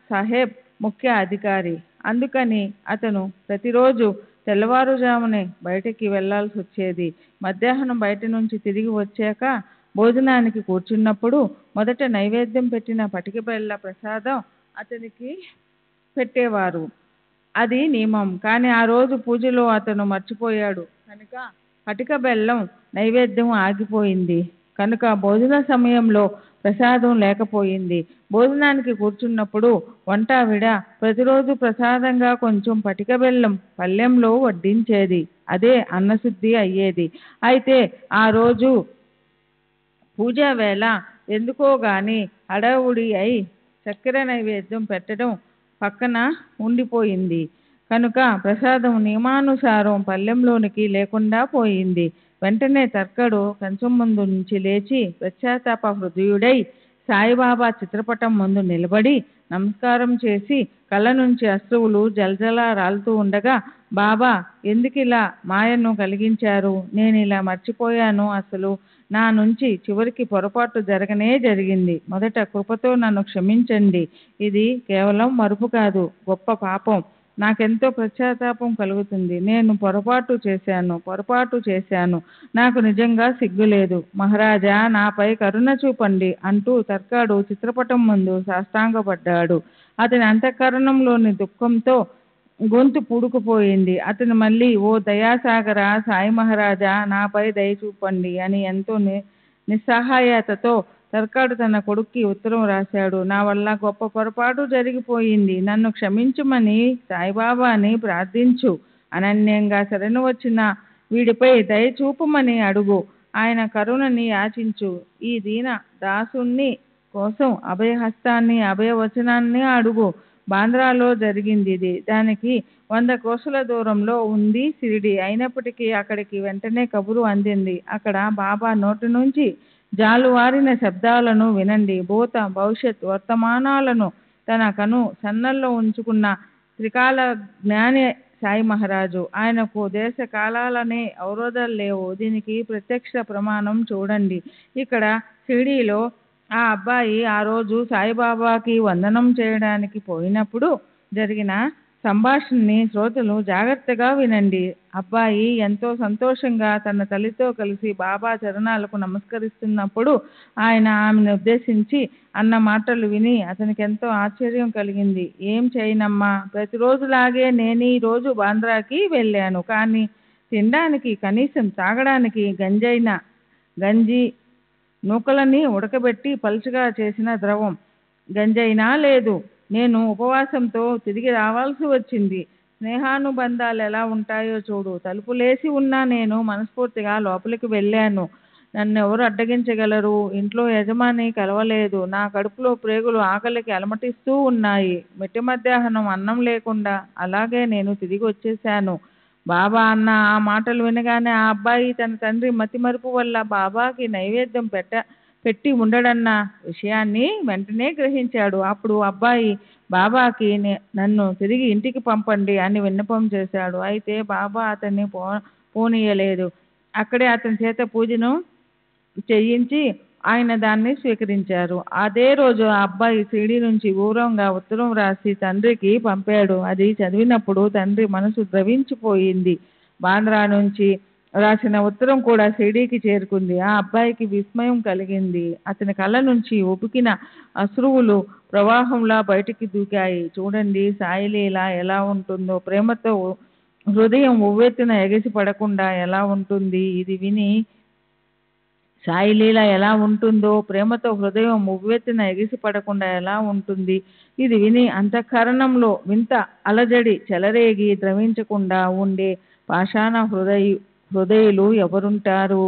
Speaker 3: సాహెబ్ ముఖ్య అధికారి. అందుకని అతను ప్రతిరోజు తెల్లవారుజామునే బయటికి వెళ్లాల్సి వచ్చేది. మధ్యాహ్నం బయట నుంచి తిరిగి వచ్చాక భోజనానికి కూర్చున్నప్పుడు మొదట నైవేద్యం పెట్టిన పటిక బెల్ల ప్రసాదం అతనికి పెట్టేవారు. అది నియమం. కానీ ఆ రోజు పూజలో అతను మర్చిపోయాడు కనుక పటిక బెల్లం నైవేద్యం ఆగిపోయింది. కనుక భోజన సమయంలో ప్రసాదం లేకపోయింది. భోజనానికి కూర్చున్నప్పుడు వంటావిడ ప్రతిరోజు ప్రసాదంగా కొంచెం పటిక బెల్లం పళ్ళెంలో వడ్డించేది. అదే అన్నశుద్ధి అయ్యేది. అయితే ఆ రోజు పూజా వేళ ఎందుకో గాని హడావుడి అయి చక్కెర నైవేద్యం పెట్టడం పక్కన ఉండిపోయింది. కనుక ప్రసాదం నియమానుసారం పళ్ళెంలోనికి లేకుండా పోయింది. వెంటనే తర్కడు కంచం ముందు నుంచి లేచి పశ్చాత్తాప హృదయుడై సాయిబాబా చిత్రపటం ముందు నిలబడి నమస్కారం చేసి కళ్ళ నుంచి అశ్రువులు జలజల రాలుతూ ఉండగా, బాబా ఎందుకిలా మాయను కలిగించారు? నేను ఇలా మర్చిపోయాను. అసలు నా నుంచి చివరికి పొరపాటు జరగనే జరిగింది. మొదట కృపతో నన్ను క్షమించండి. ఇది కేవలం మరుపు కాదు, గొప్ప పాపం. నాకెంతో పశ్చాత్తాపం కలుగుతుంది. నేను పొరపాటు చేశాను. నాకు నిజంగా సిగ్గులేదు. మహారాజా, నాపై కరుణ చూపండి అంటూ తర్కాడు చిత్రపటం ముందు సాష్టాంగపడ్డాడు. అతని అంతఃకరణంలోని దుఃఖంతో గొంతు పూడుకుపోయింది. అతను మళ్ళీ, ఓ దయాసాగర సాయి మహారాజా, నాపై దయ చూపండి అని ఎంతో నిస్సహాయతతో తర్కాడు తన కొడుక్కి ఉత్తరం రాశాడు. నా వల్ల గొప్ప పొరపాటు జరిగిపోయింది. నన్ను క్షమించమని సాయిబాబాని ప్రార్థించు. అనన్యంగా శరణు వచ్చిన వీడిపై దయ చూపమని అడుగు. ఆయన కరుణని యాచించు. ఈ దీన దాసుని కోసం అభయహస్తాన్ని, అభయవచనాన్ని అడుగు. బాంద్రాలో జరిగింది ఇది. దానికి 100 కోసుల దూరంలో ఉంది షిరిడి. అయినప్పటికీ అక్కడికి వెంటనే కబురు అందింది. అక్కడ బాబా నోటి నుంచి జాలువారిన శబ్దాలను వినండి. భూత భవిష్యత్ వర్తమానాలను తన కను సన్నల్లో ఉంచుకున్న త్రికాల జ్ఞాని సాయి మహారాజు. ఆయనకు దేశ కాలాలనే అవరోధాలు లేవు. దీనికి ప్రత్యక్ష ప్రమాణం చూడండి. ఇక్కడ షిరిడీలో ఆ అబ్బాయి ఆ రోజు సాయిబాబాకి వందనం చేయడానికి పోయినప్పుడు జరిగిన సంభాషణని శ్రోతలు జాగ్రత్తగా వినండి. అబ్బాయి ఎంతో సంతోషంగా తన తల్లితో కలిసి బాబా చరణాలకు నమస్కరిస్తున్నప్పుడు ఆయన ఆమెను ఉద్దేశించి అన్న మాటలు విని అతనికి ఎంతో ఆశ్చర్యం కలిగింది. ఏం చేయనమ్మా, ప్రతిరోజులాగే నేను ఈ రోజు బాంద్రాకి వెళ్ళాను. కానీ తినడానికి, కనీసం తాగడానికి గంజి నూకలని ఉడకబెట్టి పలుచగా చేసిన ద్రవం గంజైనా లేదు. నేను ఉపవాసంతో తిరిగి రావాల్సి వచ్చింది. స్నేహానుబంధాలు ఎలా ఉంటాయో చూడు. తలుపులేసి ఉన్నా నేను మనస్ఫూర్తిగా లోపలికి వెళ్ళాను. నన్నెవరు అడ్డగించగలరు? ఇంట్లో యజమాని కలవలేదు. నా కడుపులో ప్రేగులు ఆకలికి అలమటిస్తూ ఉన్నాయి. మిట్ట మధ్యాహ్నం అన్నం లేకుండా అలాగే నేను తిరిగి వచ్చేశాను. బాబా అన్న ఆ మాటలు వినగానే ఆ అబ్బాయి తన తండ్రి మతిమరుపు వల్ల బాబాకి నైవేద్యం పెట్టి ఉండడన్న విషయాన్ని వెంటనే గ్రహించాడు. అప్పుడు అబ్బాయి బాబాకి నన్ను తిరిగి ఇంటికి పంపండి అని విన్నపం చేశాడు. అయితే బాబా అతన్ని పోనీయలేదు. అక్కడే అతని చేత పూజను చేయించి ఆయన దాన్ని స్వీకరించారు. అదే రోజు ఆ అబ్బాయి షిరిడీ నుంచి ఊరంగా ఉత్తరం రాసి తండ్రికి పంపాడు. అది చదివినప్పుడు తండ్రి మనసు ద్రవించిపోయింది. బాంద్రా నుంచి రాసిన ఉత్తరం కూడా షిరిడీకి చేరుకుంది. ఆ అబ్బాయికి విస్మయం కలిగింది. అతని కళ్ళ నుంచి ఉబికిన అశ్రువులు ప్రవాహంలా బయటికి దూకాయి. చూడండి, సాయిలీల ఎలా ఉంటుందో, ప్రేమతో హృదయం ఉవ్వెత్తున ఎగిసి పడకుండా ఎలా ఉంటుంది. ఇది విని సాయిలీల ఎలా ఉంటుందో, ప్రేమతో హృదయం ఉవ్వెత్తున ఎగిసి పడకుండా ఎలా ఉంటుంది. ఇది విని అంతఃకరణంలో వింత అలజడి చెలరేగి ద్రవించకుండా ఉండే పాషాణ హృదయులు ఎవరుంటారు?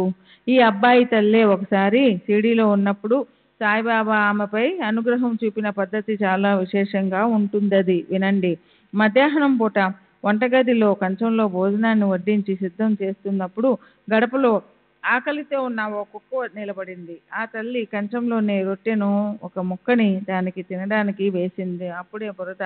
Speaker 3: ఈ అబ్బాయి తల్లే ఒకసారి షిరిడీలో ఉన్నప్పుడు సాయిబాబా ఆమెపై అనుగ్రహం చూపిన పద్ధతి చాలా విశేషంగా ఉంటుందది వినండి. మధ్యాహ్నం పూట వంటగదిలో కంచంలో భోజనాన్ని వడ్డించి సిద్ధం చేస్తున్నప్పుడు గడపలో ఆకలితో ఉన్న ఓ కుక్క నిలబడింది. ఆ తల్లి కంచంలోని రొట్టెను, ఒక ముక్కని దానికి తినడానికి వేసింది. అప్పుడే బురద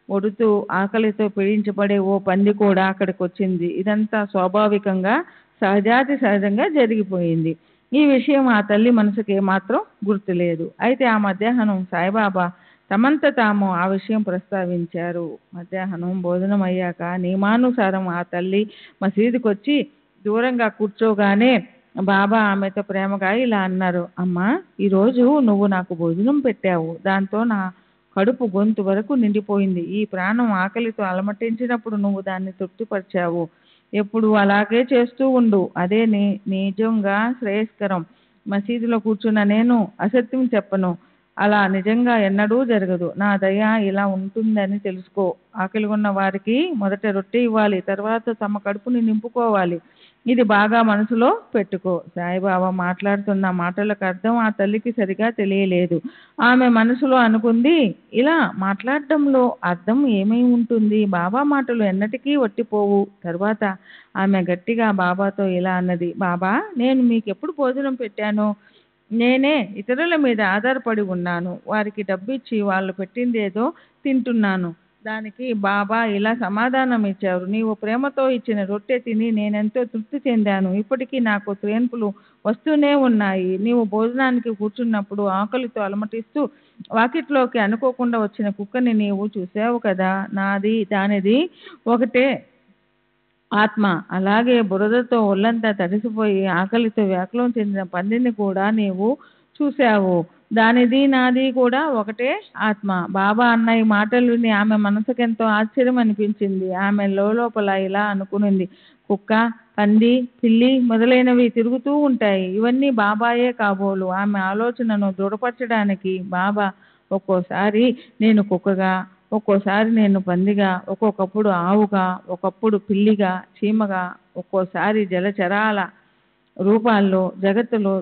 Speaker 3: ఒడుతూ ఆకలితో పీడించబడే ఓ పంది కూడా అక్కడికి వచ్చింది. ఇదంతా స్వాభావికంగా సహజంగా జరిగిపోయింది. ఈ విషయం ఆ తల్లి మనసుకి ఏమాత్రం గుర్తులేదు. అయితే ఆ మధ్యాహ్నం సాయిబాబా తమంత తాము ఆ విషయం ప్రస్తావించారు. మధ్యాహ్నం భోజనం అయ్యాక నియమానుసారం ఆ తల్లి మసీదుకి వచ్చి దూరంగా కూర్చోగానే బాబా ఆమెతో ప్రేమగా ఇలా అన్నారు. అమ్మా, ఈరోజు నువ్వు నాకు భోజనం పెట్టావు. దాంతో నా కడుపు గొంతు వరకు నిండిపోయింది. ఈ ప్రాణం ఆకలితో అలమటించినప్పుడు నువ్వు దాన్ని తృప్తిపరిచావు. ఎప్పుడు అలాగే చేస్తూ ఉండు. అదే నిజంగా శ్రేయస్కరం. మసీదులో కూర్చున్న నేను అసత్యం చెప్పను. అలా నిజంగా ఎన్నడూ జరగదు. నా దయ ఇలా ఉంటుందని తెలుసుకో. ఆకలి ఉన్న వారికి మొదట రొట్టె ఇవ్వాలి, తర్వాత తమ కడుపుని నింపుకోవాలి. ఇది బాగా మనసులో పెట్టుకో. సాయిబాబా మాట్లాడుతున్న మాటలకు అర్థం ఆ తల్లికి సరిగా తెలియలేదు. ఆమె మనసులో అనుకుంది, ఇలా మాట్లాడడంలో అర్థం ఏమై ఉంటుంది? బాబా మాటలు ఎన్నటికీ వట్టిపోవు. తర్వాత ఆమె గట్టిగా బాబాతో ఇలా అన్నది. బాబా, నేను మీకెప్పుడు భోజనం పెట్టాను? నేనే ఇతరుల మీద ఆధారపడి ఉన్నాను. వారికి డబ్బిచ్చి వాళ్ళు పెట్టిందేదో తింటున్నాను. దానికి బాబా ఇలా సమాధానం ఇచ్చారు, నీవు ప్రేమతో ఇచ్చిన రొట్టె తిని నేనెంతో తృప్తి చెందాను. ఇప్పటికీ నాకు త్రేన్పులు వస్తూనే ఉన్నాయి. నీవు భోజనానికి కూర్చున్నప్పుడు ఆకలితో అలమటిస్తూ వాకిట్లోకి అనుకోకుండా వచ్చిన కుక్కని నీవు చూసావు కదా, దానిది ఒకటే ఆత్మ. అలాగే బురదతో ఒళ్ళంతా తడిసిపోయి ఆకలితో వ్యాకులం చెందిన పందిని కూడా నీవు చూశావు. దానిది నాది కూడా ఒకటే ఆత్మ. బాబా అన్న ఈ మాటలు విని ఆమె మనసుకెంతో ఆశ్చర్యం అనిపించింది. ఆమె లోపల ఇలా అనుకునింది, కుక్క, పంది, పిల్లి మొదలైనవి తిరుగుతూ ఉంటాయి, ఇవన్నీ బాబాయే కాబోలు. ఆమె ఆలోచనను దృఢపరచడానికి బాబా ఒక్కోసారి నేను కుక్కగా, ఒక్కోసారి నేను పందిగా, ఒక్కొక్కప్పుడు ఆవుగా, ఒకప్పుడు పిల్లిగా, చీమగా, ఒక్కోసారి జలచరాల రూపాల్లో జగత్తులో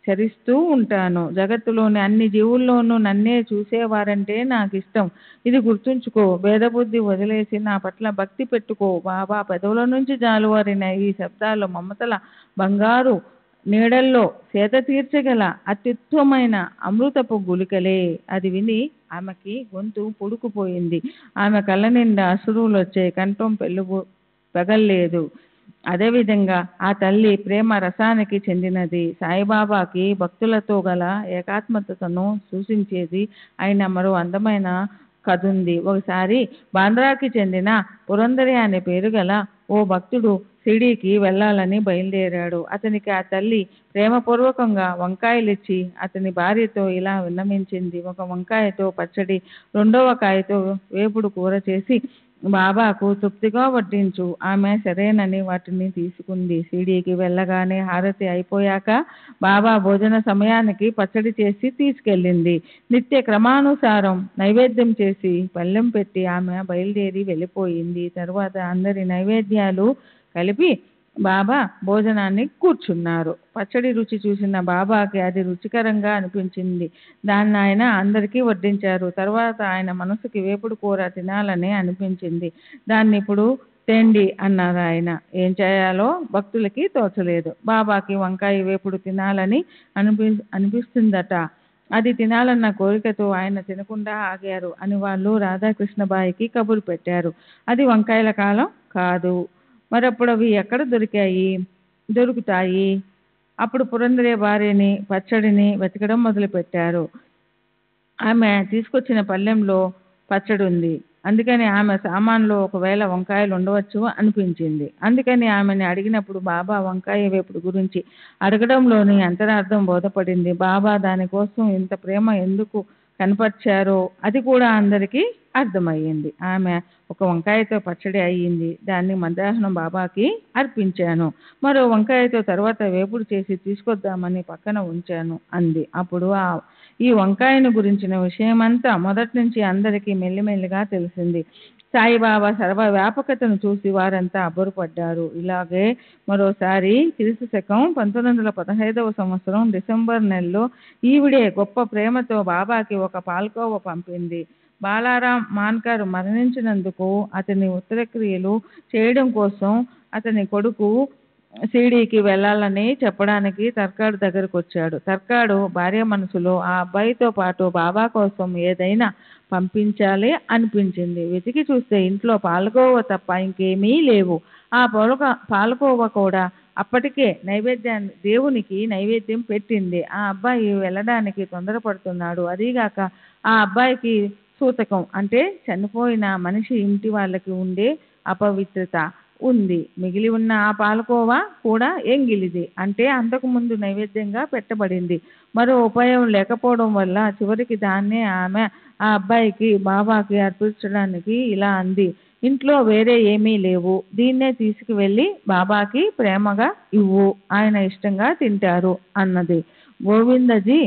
Speaker 3: చరిస్తూ ఉంటాను. జగత్తులోని అన్ని జీవుల్లోనూ నన్నే చూసేవారంటే నాకు ఇష్టం. ఇది గుర్తుంచుకో. భేదబుద్ధి వదిలేసి నా పట్ల భక్తి పెట్టుకో. బాబా పెదవుల నుంచి జాలువారిన ఈ శబ్దాలు మమతల బంగారు నీడల్లో సేద తీర్చగల అత్యుత్తమైన అమృతపు గుళికలే. అది విని ఆమెకి గొంతు పుడుకుపోయింది. ఆమె కళ్ళ నిండా అశ్రువులు వచ్చాయి. కంఠం పెగల్లేదు. అదేవిధంగా ఆ తల్లి ప్రేమ రసానికి చెందినది. సాయిబాబాకి భక్తులతో గల ఏకాత్మతను సూచించేది అయిన మరో అందమైన కథుంది. ఒకసారి బాంద్రాకి చెందిన పురందరి అనే పేరు గల ఓ భక్తుడు షిరిడీకి వెళ్ళాలని బయలుదేరాడు. అతనికి ఆ తల్లి ప్రేమపూర్వకంగా వంకాయలిచ్చి అతని భార్యతో ఇలా విన్నవించింది, ఒక వంకాయతో పచ్చడి, రెండవ కాయతో వేపుడు కూర చేసి బాబాకు తృప్తిగా వడ్డించు. ఆమె సరేనని వాటిని తీసుకుంది. షిరిడీకి వెళ్ళగానే హారతి అయిపోయాక బాబా భోజన సమయానికి పచ్చడి చేసి తీసుకెళ్ళింది. నిత్య క్రమానుసారం నైవేద్యం చేసి పళ్ళెం పెట్టి ఆమె బయలుదేరి వెళ్ళిపోయింది. తర్వాత అందరి నైవేద్యాలు కలిపి బాబా భోజనానికి కూర్చున్నారు. పచ్చడి రుచి చూసిన బాబాకి అది రుచికరంగా అనిపించింది. దాన్ని ఆయన అందరికీ వడ్డించారు. తర్వాత ఆయన మనసుకి వేపుడు కూర తినాలని అనిపించింది. దాన్ని ఇప్పుడు తేండి అన్నారు ఆయన. ఏం చేయాలో భక్తులకి తోచలేదు. బాబాకి వంకాయ వేపుడు తినాలని అనిపిస్తుందట. అది తినాలన్న కోరికతో ఆయన తినకుండా ఆగారు అని వాళ్ళు రాధాకృష్ణబాయికి కబురు పెట్టారు. అది వంకాయల కాలం కాదు. మరప్పుడు అవి ఎక్కడ దొరుకుతాయి? అప్పుడు పురందరే భార్యని పచ్చడిని వెతకడం మొదలుపెట్టారు. ఆమె తీసుకొచ్చిన పళ్ళెంలో పచ్చడి ఉంది. అందుకని ఆమె సామాన్లో ఒకవేళ వంకాయలు ఉండవచ్చు అనిపించింది. అందుకని ఆమెని అడిగినప్పుడు బాబా వంకాయ వేపుడు గురించి అడగడంలోని అంతరార్థం బోధపడింది. బాబా దానికోసం ఇంత ప్రేమ ఎందుకు కనపరిచారో అది కూడా అందరికీ అర్థమయ్యింది. ఆమె ఒక వంకాయతో పచ్చడి అయ్యింది. దాన్ని మధ్యాహ్నం బాబాకి అర్పించాను. మరో వంకాయతో తర్వాత వేపుడు చేసి తీసుకొద్దామని పక్కన ఉంచాను అంది. అప్పుడు ఈ వంకాయను గురించిన విషయమంతా మొదటి నుంచి అందరికీ మెల్లిమెల్లిగా తెలిసింది. సాయిబాబా సర్వవ్యాపకతను చూసి వారంతా అబ్బురపడ్డారు. ఇలాగే మరోసారి క్రీస్తు శకం 1915వ సంవత్సరం డిసెంబర్ నెలలో ఈవిడే గొప్ప ప్రేమతో బాబాకి ఒక పాల్కోవ పంపింది. బాలారాం మాన్కర్ మరణించినందుకు అతని ఉత్తరక్రియలు చేయడం కోసం అతని కొడుకు షిరిడీకి వెళ్ళాలని చెప్పడానికి తర్కాడు దగ్గరకు వచ్చాడు. తర్కాడు భార్య మనసులో ఆ అబ్బాయితో పాటు బాబా కోసం ఏదైనా పంపించాలి అనిపించింది. వెతికి చూస్తే ఇంట్లో పాలకోవ తప్ప ఇంకేమీ లేవు. ఆ పాలకోవ కూడా అప్పటికే దేవునికి నైవేద్యం పెట్టింది. ఆ అబ్బాయి వెళ్ళడానికి తొందరపడుతున్నాడు. అదీగాక ఆ అబ్బాయికి సూతకం అంటే చనిపోయిన మనిషి ఇంటి వాళ్ళకి ఉండే అపవిత్రత ఉంది. మిగిలి ఉన్న ఆ పాలకోవా కూడా ఎంగిలిది, అంటే అంతకుముందు నైవేద్యంగా పెట్టబడింది. మరో ఉపాయం లేకపోవడం వల్ల చివరికి దాన్నే ఆమె ఆ అబ్బాయికి బాబాకి అర్పించడానికి ఇలా అంది, ఇంట్లో వేరే ఏమీ లేవు, దీన్నే తీసుకువెళ్ళి బాబాకి ప్రేమగా ఇవ్వు, ఆయన ఇష్టంగా తింటారు అన్నది. గోవిందజీ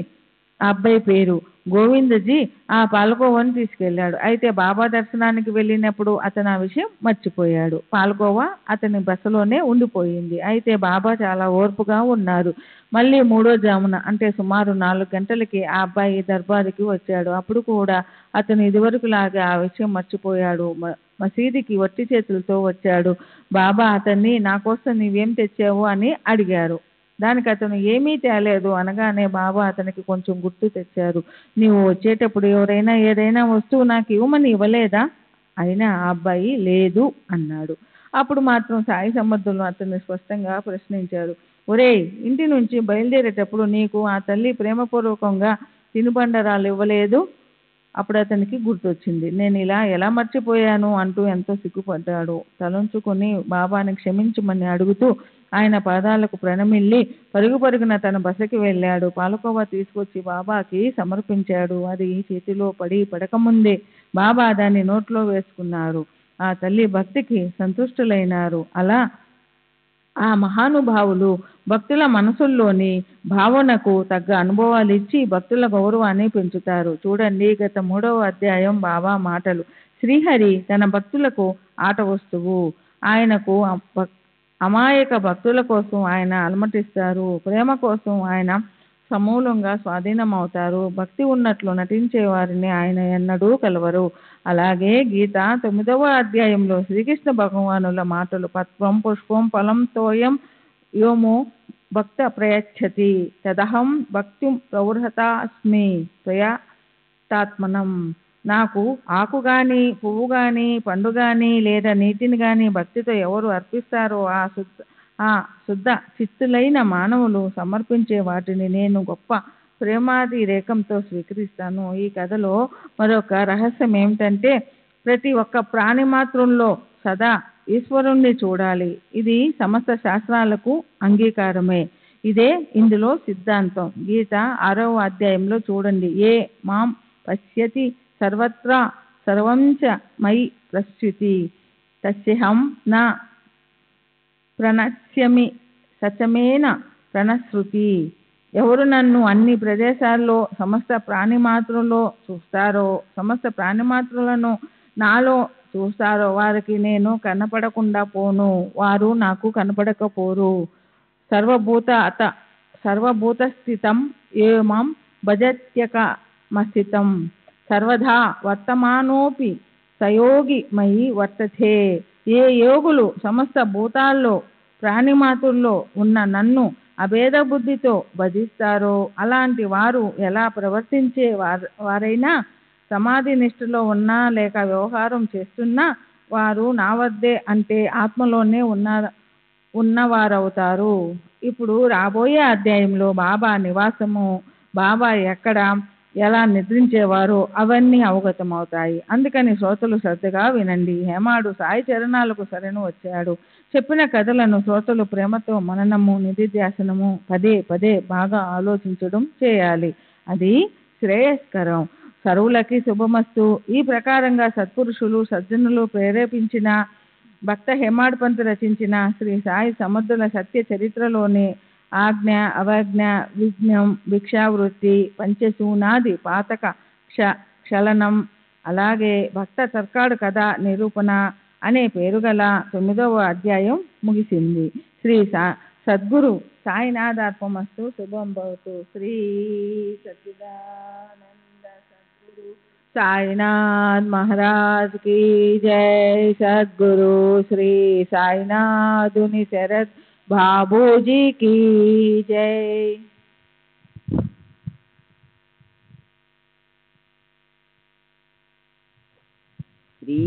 Speaker 3: ఆ అబ్బాయి పేరు. గోవిందజీ ఆ పాలకోవాను తీసుకెళ్ళాడు. అయితే బాబా దర్శనానికి వెళ్ళినప్పుడు అతను ఆ విషయం మర్చిపోయాడు. పాలకోవా అతని బసలోనే ఉండిపోయింది. అయితే బాబా చాలా ఓర్పుగా ఉన్నారు. మళ్ళీ మూడో జామున అంటే సుమారు 4 గంటలకి ఆ అబ్బాయి దర్బారుకి వచ్చాడు. అప్పుడు కూడా అతను ఇదివరకులాగే ఆ విషయం మర్చిపోయాడు. మసీదుకి వట్టి చేతులతో వచ్చాడు. బాబా అతన్ని నా కోసం నీవేం తెచ్చావు అని అడిగారు. దానికి అతను ఏమీ తేలేదు అనగానే బాబా అతనికి కొంచెం గుర్తు తెచ్చారు. నీవు వచ్చేటప్పుడు ఎవరైనా ఏదైనా వస్తువు నాకు ఇవ్వమని ఇవ్వలేదా అయినా ఆ అబ్బాయి లేదు అన్నాడు. అప్పుడు మాత్రం సాయి సమర్థులు అతన్ని స్పష్టంగా ప్రశ్నించాడు. ఒరేయ్, ఇంటి నుంచి బయలుదేరేటప్పుడు నీకు ఆ తల్లి ప్రేమపూర్వకంగా తినుబండరాలు ఇవ్వలేదు? అప్పుడు అతనికి గుర్తొచ్చింది. నేను ఇలా ఎలా మర్చిపోయాను అంటూ ఎంతో సిగ్గుపడ్డాడు. తలంచుకొని బాబాని క్షమించమని అడుగుతూ ఆయన పాదాలకు ప్రణమిల్లి పరుగు పరుగున తన బసకి వెళ్ళాడు. పాలకోవా తీసుకొచ్చి బాబాకి సమర్పించాడు. అది చేతిలో పడకముందే బాబా దాన్ని నోట్లో వేసుకున్నారు. ఆ తల్లి భక్తికి సంతుష్టులైనారు. అలా ఆ మహానుభావులు భక్తుల మనసుల్లోని భావనకు తగ్గ అనుభవాలు ఇచ్చి భక్తుల గౌరవాన్ని పెంచుతారు. చూడండి, గత 3వ అధ్యాయం బాబా మాటలు. శ్రీహరి తన భక్తులకు ఆట వస్తువు. ఆయనకు అమాయక భక్తుల కోసం ఆయన అలమటిస్తారు. ప్రేమ కోసం ఆయన సమూలంగా స్వాధీనమవుతారు. భక్తి ఉన్నట్లు నటించే వారిని ఆయన ఎన్నడూ కలవరు. అలాగే గీత 9వ అధ్యాయంలో శ్రీకృష్ణ భగవానుల మాటలు. పత్వం పుష్పం ఫలం తోయం యోమో భక్త ప్రయచ్చతి తదహం భక్తి ప్రవృహతాస్మి ప్రయతాత్మనం. నాకు ఆకు గాని, పువ్వు గాని, పండు గాని లేదా నీటిని గాని భక్తితో ఎవరు అర్పిస్తారో ఆ శుద్ధ చిత్తులైన మానవులు సమర్పించే వాటిని నేను గొప్ప ప్రేమాతిరేకంతో స్వీకరిస్తాను. ఈ కథలో మరొక రహస్యం ఏమిటంటే ప్రతి ఒక్క ప్రాణి మాత్రంలో సదా ఈశ్వరుణ్ణి చూడాలి. ఇది సమస్త శాస్త్రాలకు అంగీకారమే. ఇదే ఇందులో సిద్ధాంతం. గీత 6వ అధ్యాయంలో చూడండి. ఏ మాం పశ్యతి సర్వత్రా సర్వంచ మయి ప్రస్యుతి తస్యహం నా ప్రణశ్యమి సచమేన ప్రణశ్రుతి. ఎవరు నన్ను అన్ని ప్రదేశాల్లో సమస్త ప్రాణిమాత్రలో చూస్తారో, సమస్త ప్రాణిమాత్రులను నాలో చూస్తారో వారికి నేను కనపడకుండా పోను, వారు నాకు కనపడకపోరు. సర్వభూత స్థితం ఏమం భజత్యకమస్థితం సర్వదా వర్తమానోపి సయోగి మయి వర్తతే. ఏ యోగులు సమస్త భూతాల్లో ప్రాణిమాతుల్లో ఉన్న నన్ను అభేద బుద్ధితో భజిస్తారో అలాంటి వారు ఎలా ప్రవర్తించే వారైనా, సమాధి నిష్ఠలో ఉన్నా లేక వ్యవహారం చేస్తున్నా వారు నా వద్దే అంటే ఆత్మలోనే ఉన్నవారవుతారు. ఇప్పుడు రాబోయే అధ్యాయంలో బాబా నివాసము, బాబా ఎక్కడ ఎలా నిద్రించేవారో అవన్నీ అవగతమవుతాయి. అందుకని శ్రోతలు శ్రద్ధగా వినండి. హేమాడు సాయి చరణాలకు శరణు వచ్చాడు. చెప్పిన కథలను శ్రోతలు ప్రేమతో మననము, నిధిధ్యాసనము పదే పదే బాగా ఆలోచించడం చేయాలి. అది శ్రేయస్కరం. సర్వులకి శుభమస్తు. ఈ ప్రకారంగా సత్పురుషులు సజ్జనులు ప్రేరేపించిన భక్త హేమాడ్ పంత్ రచించిన శ్రీ సాయి సమర్థుల సత్య చరిత్రలోని ఆజ్ఞ, అవజ్ఞ, విఘ్నం, భిక్షావృత్తి, పంచశూనాది పాతక క్షళనం, అలాగే భక్త తర్కాడు కథ నిరూపణ అనే పేరుగల 9వ అధ్యాయం ముగిసింది. శ్రీ సద్గురు సాయినాథార్పమస్తు. శుభం భవతు. శ్రీ సచ్చిదానంద సద్గురు సాయినాథ్ మహారాజ్ की जय. सद्गुरु श्री साईनाथुनि शरद बाबूजी की जय.
Speaker 4: श्री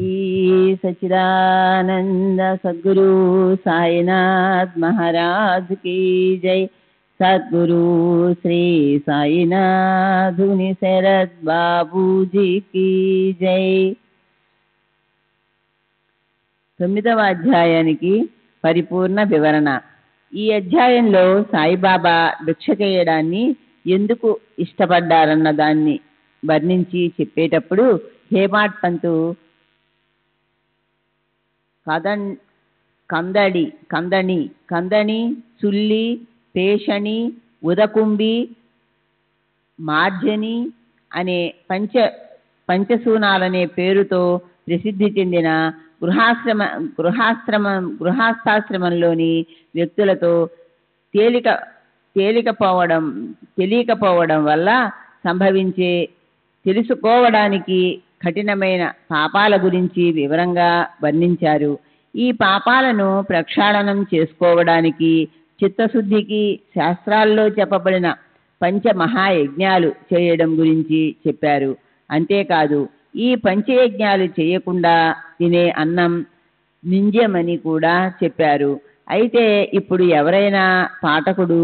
Speaker 4: सच्चिदानंद सद्गुरु साईनाथ महाराज की जय. सद्गुरु श्री साईनाथुनि शरद बाबूजी की जय. 9వ అధ్యాయానికి పరిపూర్ణ వివరణ. ఈ అధ్యాయంలో సాయిబాబా భిక్ష చేయడాన్ని ఎందుకు ఇష్టపడ్డారన్న దాన్ని వర్ణించి చెప్పేటప్పుడు హేమాడ్ పంతు కందని, సుల్లి, పేషణి, ఉదకుంబి, మార్జని అనే పంచశూనాలనే పేరుతో ప్రసిద్ధి చెందిన గృహస్థాశ్రమంలోని వ్యక్తులతో తెలియకపోవడం వల్ల సంభవించే తెలుసుకోవడానికి కఠినమైన పాపాల గురించి వివరంగా వర్ణించారు. ఈ పాపాలను ప్రక్షాళనం చేసుకోవడానికి చిత్తశుద్ధికి శాస్త్రాల్లో చెప్పబడిన పంచమహాయజ్ఞాలు చేయడం గురించి చెప్పారు. అంతేకాదు ఈ పంచయజ్ఞాలు చేయకుండా తినే అన్నం నింద్యమని కూడా చెప్పారు. అయితే ఇప్పుడు ఎవరైనా పాఠకుడు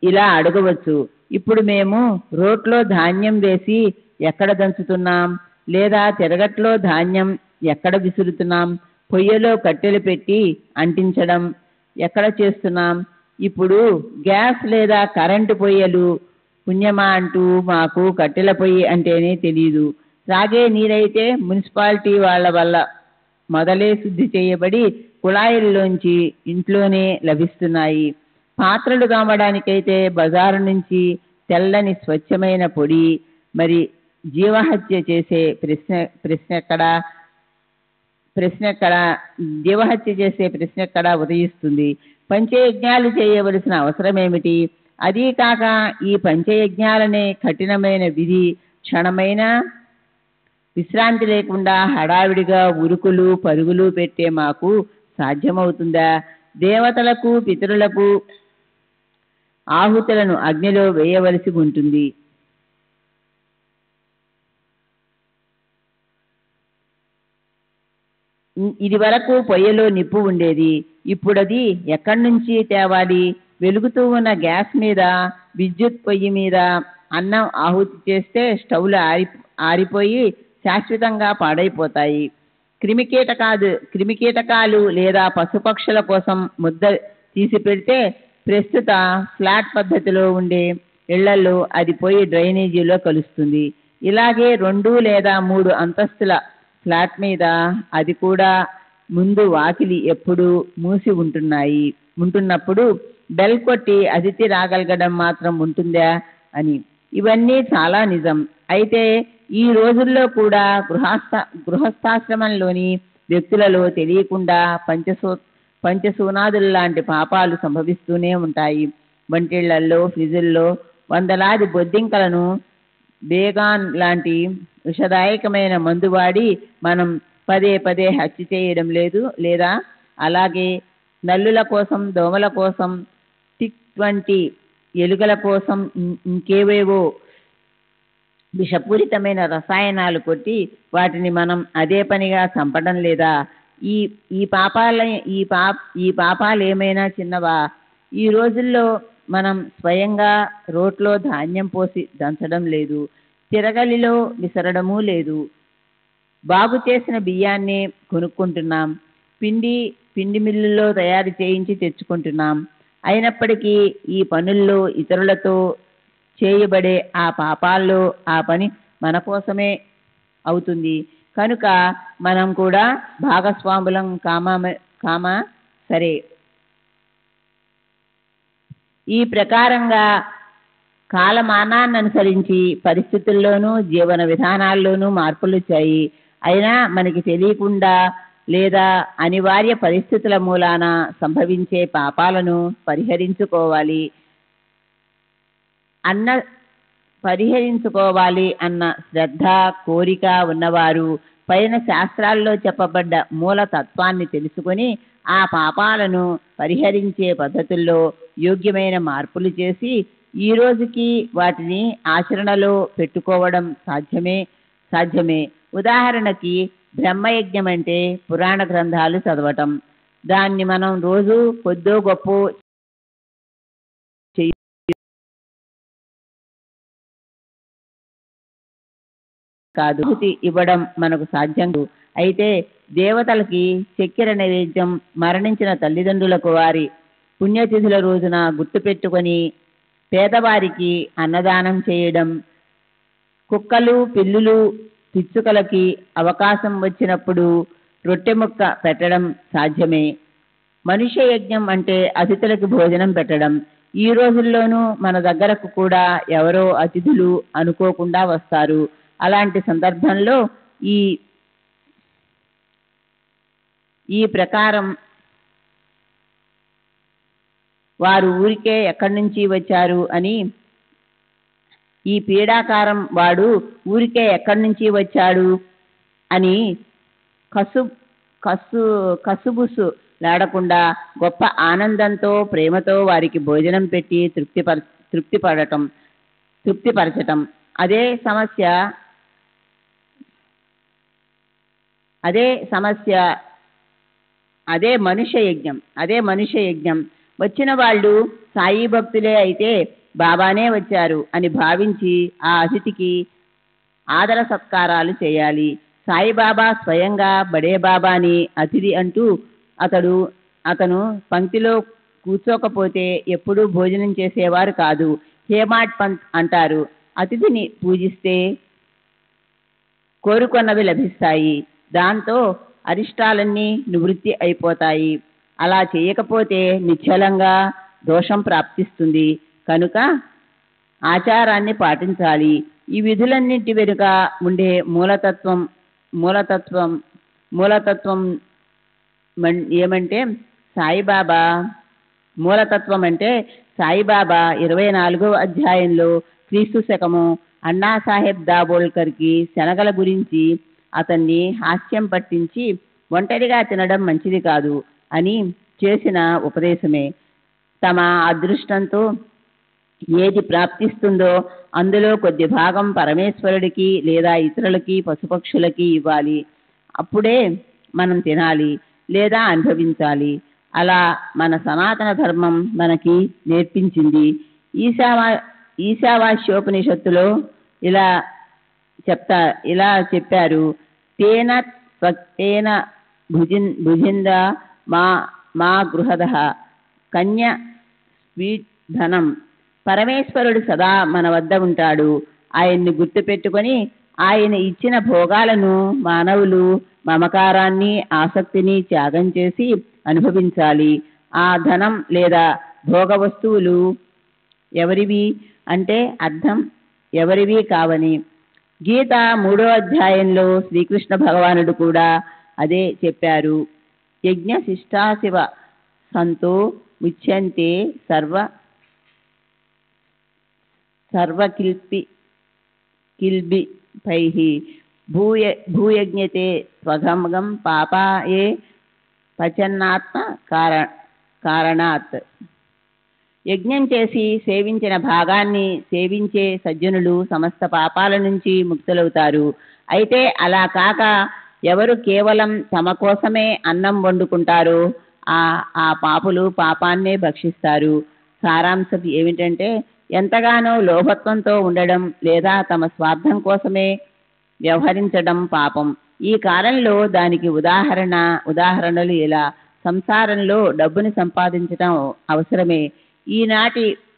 Speaker 4: ఇలా అడగవచ్చు, ఇప్పుడు మేము రోట్లో ధాన్యం వేసి ఎక్కడ దంచుతున్నాం, లేదా తిరగట్లో ధాన్యం ఎక్కడ విసురుతున్నాం, పొయ్యిలో కట్టెలు పెట్టి అంటించడం ఎక్కడ చేస్తున్నాం, ఇప్పుడు గ్యాస్ లేదా కరెంటు పొయ్యలు పుణ్యమా అంటూ మాకు కట్టెల పొయ్యి అంటేనే తెలియదు. త్రాగే నీరైతే మున్సిపాలిటీ వాళ్ళ వల్ల మొదలే శుద్ధి చేయబడి కుళాయిల్లోంచి ఇంట్లోనే లభిస్తున్నాయి. పాత్రలు తోమడానికైతే బజారు నుంచి తెల్లని స్వచ్ఛమైన పొడి. మరి జీవహత్య చేసే జీవహత్య చేసే ప్రశ్న ఎక్కడ ఉదయిస్తుంది? పంచయజ్ఞాలు చేయవలసిన అవసరం ఏమిటి? అదీ కాక ఈ పంచయజ్ఞాలనే కఠినమైన విధి క్షణమైన విశ్రాంతి లేకుండా హడావిడిగా ఉరుకులు పరుగులు పెట్టే మాకు సాధ్యమవుతుందా? దేవతలకు పితరులకు ఆహుతులను అగ్నిలో వేయవలసి ఉంటుంది. ఇది వరకు పొయ్యిలో నిప్పు ఉండేది, ఇప్పుడది ఎక్కడి నుంచి తేవాలి? వెలుగుతూ ఉన్న గ్యాస్ మీద విద్యుత్ పొయ్యి మీద అన్నం ఆహుతి చేస్తే స్టవ్లు ఆరిపోయి శాశ్వతంగా పాడైపోతాయి. క్రిమికీటకాలు లేదా పశుపక్షుల కోసం ముద్ద తీసి పెడితే ప్రస్తుత ఫ్లాట్ పద్ధతిలో ఉండే ఇళ్లలో అది పోయి డ్రైనేజీలో కలుస్తుంది. ఇలాగే 2 లేదా 3 అంతస్తుల ఫ్లాట్ మీద అది కూడా ముందు వాకిలి ఎప్పుడు మూసి ఉంటున్నప్పుడు బెల్ కొట్టి అతిథి రాగలగడం మాత్రం ఉంటుందా అని. ఇవన్నీ చాలా నిజం. అయితే ఈ రోజుల్లో కూడా గృహస్థాశ్రమంలోని వ్యక్తులలో తెలియకుండా పంచసూనాదుల లాంటి పాపాలు సంభవిస్తూనే ఉంటాయి. వంటిళ్లలో ఫ్రిడ్జుల్లో వందలాది బొద్దింకలను బేగాన్ లాంటి విషదాయకమైన మందు వాడి మనం పదే పదే హత్య చేయడం లేదు లేదా? అలాగే నల్లుల కోసం, దోమల కోసం, టిక్ వంటి ఎలుకల కోసం ఇంకేవేవో విషపూరితమైన రసాయనాలు కొట్టి వాటిని మనం అదే పనిగా చంపడం లేదా? ఈ పాపాలు ఏమైనా చిన్నవా? ఈ రోజుల్లో మనం స్వయంగా రోట్లో ధాన్యం పోసి దంచడం లేదు, తిరగలిలో విసరడమూ లేదు. బాగు చేసిన బియ్యాన్ని కొనుక్కుంటున్నాం, పిండి మిల్లుల్లో తయారు చేయించి తెచ్చుకుంటున్నాం. అయినప్పటికీ ఈ పనుల్లో ఇతరులతో చేయబడే ఆ పాపాల్లో ఆ పని మన కోసమే అవుతుంది కనుక మనం కూడా భాగస్వాములం కామా సరే. ఈ ప్రకారంగా కాలమానాన్ని అనుసరించి పరిస్థితుల్లోనూ జీవన విధానాల్లోనూ మార్పులు వచ్చాయి. అయినా మనకి తెలియకుండా లేదా అనివార్య పరిస్థితుల మూలాన సంభవించే పాపాలను పరిహరించుకోవాలి అన్న శ్రద్ధ, కోరిక ఉన్నవారు పైన శాస్త్రాల్లో చెప్పబడ్డ మూల తత్వాన్ని తెలుసుకొని ఆ పాపాలను పరిహరించే పద్ధతుల్లో యోగ్యమైన మార్పులు చేసి ఈ రోజుకి వాటిని ఆచరణలో పెట్టుకోవడం సాధ్యమే. ఉదాహరణకి బ్రహ్మయజ్ఞం అంటే పురాణ గ్రంథాలు చదవటం. దాన్ని మనం రోజు కొద్దో గొప్పో కాదు, ఇవ్వడం మనకు సాధ్యం. అయితే దేవతలకి చక్కెర నైవేద్యం, మరణించిన తల్లిదండ్రులకు వారి పుణ్యతిథుల రోజున గుర్తుపెట్టుకొని పేదవారికి అన్నదానం చేయడం, కుక్కలు, పిల్లులు, పిచ్చుకలకి అవకాశం వచ్చినప్పుడు రొట్టె ముక్క పెట్టడం సాధ్యమే. మనుష్య యజ్ఞం అంటే అతిథులకు భోజనం పెట్టడం. ఈ రోజుల్లోనూ మన దగ్గరకు కూడా ఎవరో అతిథులు అనుకోకుండా వస్తారు. అలాంటి సందర్భంలో ఈ ప్రకారం వారు ఊరికే ఎక్కడి నుంచి వచ్చారు అని, ఈ పీడాకారం వాడు ఊరికే ఎక్కడి నుంచి వచ్చాడు అని కసుబుసు లాడకుండా గొప్ప ఆనందంతో ప్రేమతో వారికి భోజనం పెట్టి తృప్తిపరచటం. అదే అదే సమస్య, అదే మనుష్య యజ్ఞం. వచ్చిన వాళ్ళు సాయి భక్తులే అయితే బాబానే వచ్చారు అని భావించి ఆ అతిథికి ఆదర సత్కారాలు చేయాలి. సాయిబాబా స్వయంగా బడే బాబాని అతిథి అంటూ అతను పంక్తిలో కూర్చోకపోతే ఎప్పుడూ భోజనం చేసేవారు కాదు. హేమాడ్ పంత్ అంటారు, అతిథిని పూజిస్తే కోరుకున్నవి లభిస్తాయి, దాంతో అరిష్టాలన్నీ నివృత్తి అయిపోతాయి. అలా చేయకపోతే నిశ్చలంగా దోషం ప్రాప్తిస్తుంది. కనుక ఆచారాన్ని పాటించాలి. ఈ విధులన్నింటి వెనుక ఉండే ఏమంటే సాయిబాబా మూలతత్వం అంటే సాయిబాబా 24వ అధ్యాయంలో క్రీస్తు శకము అన్నాసాహెబ్ దాబోల్కర్కి శనగల గురించి అతన్ని హాస్యం పట్టించి ఒంటరిగా తినడం మంచిది కాదు అని చేసిన ఉపదేశమే. తమ అదృష్టంతో ఏది ప్రాప్తిస్తుందో అందులో కొద్ది భాగం పరమేశ్వరుడికి లేదా ఇతరులకి పశుపక్షులకి ఇవ్వాలి. అప్పుడే మనం తినాలి లేదా అనుభవించాలి. అలా మన సనాతన ధర్మం మనకి నేర్పించింది. ఈశావాస్యోపనిషత్తులో ఇలా చెప్పారు, తేన త్వక్తేన భుజింద మా గృహద కన్య స్వీట్ ధనం. పరమేశ్వరుడు సదా మన వద్ద ఉంటాడు. ఆయన్ని గుర్తుపెట్టుకొని ఆయన ఇచ్చిన భోగాలను మానవులు మమకారాన్ని ఆసక్తిని త్యాగం చేసి అనుభవించాలి. ఆ ధనం లేదా భోగ వస్తువులు ఎవరివి అంటే అర్థం ఎవరివి కావని. గీత 3వ అధ్యాయంలో శ్రీకృష్ణ భగవానుడు కూడా అదే చెప్పారు. యజ్ఞ శిష్టాశివ సంతో ముచ్యంతే కిల్బిపైః భూయజ్ఞతే స్వగమగం పాపాయే పచన్నాత్మ కారణాత్. యజ్ఞం చేసి సేవించిన భాగాన్ని సేవించే సజ్జనులు సమస్త పాపాల నుంచి ముక్తులవుతారు. అయితే అలా కాక ఎవరు కేవలం తమ కోసమే అన్నం వండుకుంటారో ఆ పాపులు పాపాన్నే భక్షిస్తారు. సారాంశం ఏమిటంటే ఎంతగానో లోభత్వంతో ఉండడం లేదా తమ స్వార్థం కోసమే వ్యవహరించడం పాపం. ఈ కాలంలో దానికి ఉదాహరణలు ఇలా. సంసారంలో డబ్బుని సంపాదించడం అవసరమే.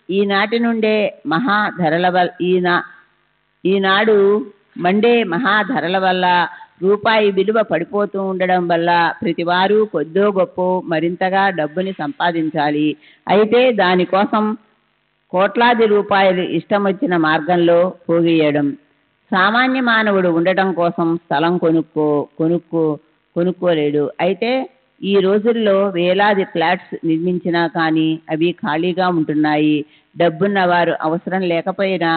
Speaker 4: ఈనాటి నుండే ఈనాడు మండే మహాధరల వల్ల రూపాయి విలువ పడిపోతూ ఉండడం వల్ల ప్రతివారు కొద్దో గొప్పో మరింతగా డబ్బుని సంపాదించాలి. అయితే దానికోసం కోట్లాది రూపాయలు ఇష్టం వచ్చిన మార్గంలో పోగేయడం. సామాన్య మానవుడు ఉండటం కోసం స్థలం కొనుక్కోలేడు. అయితే ఈ రోజుల్లో వేలాది ఫ్లాట్స్ నిర్మించినా కానీ అవి ఖాళీగా ఉంటున్నాయి. డబ్బున్న వారు అవసరం లేకపోయినా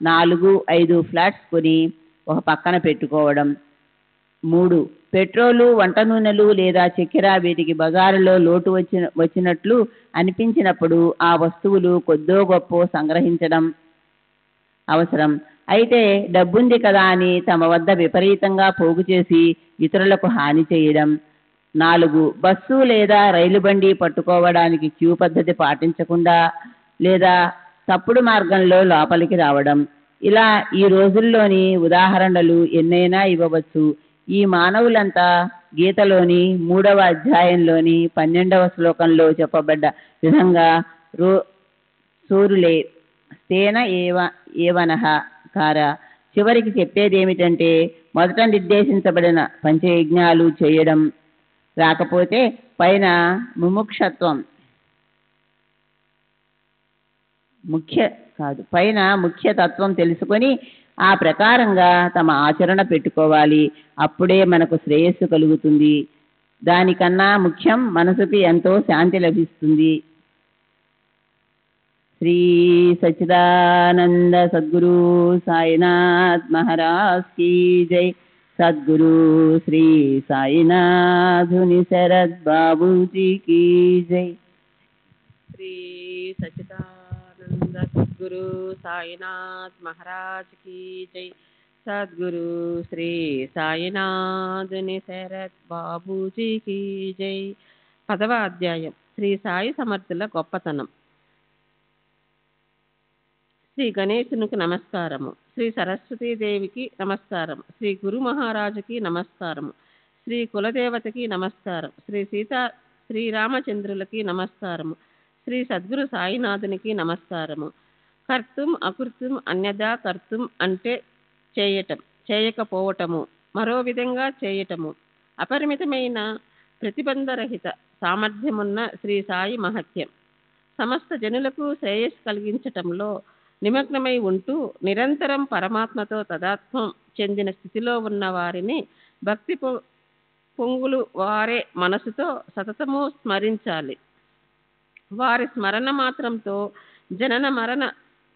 Speaker 4: 4-5 ఫ్లాట్స్ కొని ఒక పక్కన పెట్టుకోవడం. 3. పెట్రోలు, వంట నూనెలు లేదా చక్కెర వీటికి బజారులో లోటు వచ్చినట్లు అనిపించినప్పుడు ఆ వస్తువులు కొద్దో గొప్పో సంగ్రహించడం అవసరం. అయితే డబ్బుంది కదా అని తమ వద్ద విపరీతంగా పోగు చేసి ఇతరులకు హాని చేయడం. 4. బస్సు లేదా రైలు బండి పట్టుకోవడానికి క్యూ పద్ధతి పాటించకుండా లేదా తప్పుడు మార్గంలో లోపలికి రావడం. ఇలా ఈ రోజుల్లోని ఉదాహరణలు ఎన్నైనా ఇవ్వవచ్చు. ఈ మానవులంతా గీతలోని 3వ అధ్యాయంలోని 12వ శ్లోకంలో చెప్పబడ్డ విధంగా సూరులే. తేన ఏవనః కార. చివరికి చెప్పేదేమిటంటే మొదట నిర్దేశించబడిన పంచయజ్ఞాలు చేయడం రాకపోతే పైన ముఖ్యతత్వం తెలుసుకొని ఆ ప్రకారంగా తమ ఆచరణ పెట్టుకోవాలి. అప్పుడే మనకు శ్రేయస్సు కలుగుతుంది. దానికన్నా ముఖ్యం మనసుకి ఎంతో శాంతి లభిస్తుంది. శ్రీ సచ్చిదానంద సద్గురు సాయినాథ్ మహారాజ్ కీ జై. సద్గురు శ్రీ సాయినాథుని శరద్ బాబూజీ కీ జై.
Speaker 5: శ్రీ సచ్చిదానంద సద్గురు సాయినాథ్ మహారాజ్ కీ జై. సద్గురు శ్రీ సాయినాథుని శరత్ బాబూజీకి జై. 10వ అధ్యాయం శ్రీ సాయి సమర్థుల గొప్పతనం. శ్రీ గణేశునికి నమస్కారము, శ్రీ సరస్వతీదేవికి నమస్కారం, శ్రీ గురు మహారాజుకి నమస్కారము, శ్రీ కులదేవతకి నమస్కారం, శ్రీరామచంద్రులకి నమస్కారము, శ్రీ సద్గురు సాయినాథునికి నమస్కారము. కర్తుం అకృత్యం అన్యదా కర్తుం అంటే చేయటం, చేయకపోవటము, మరో విధంగా చేయటము. అపరిమితమైన ప్రతిబంధరహిత సామర్థ్యమున్న శ్రీ సాయి మహత్యం. సమస్త జనులకు శ్రేయస్సు కలిగించటంలో నిమగ్నమై ఉంటూ నిరంతరం పరమాత్మతో తదాత్మం చెందిన స్థితిలో ఉన్న వారిని భక్తి పొంగులు వారే మనసుతో సతతము స్మరించాలి. వారి స్మరణ మాత్రంతో జనన మరణ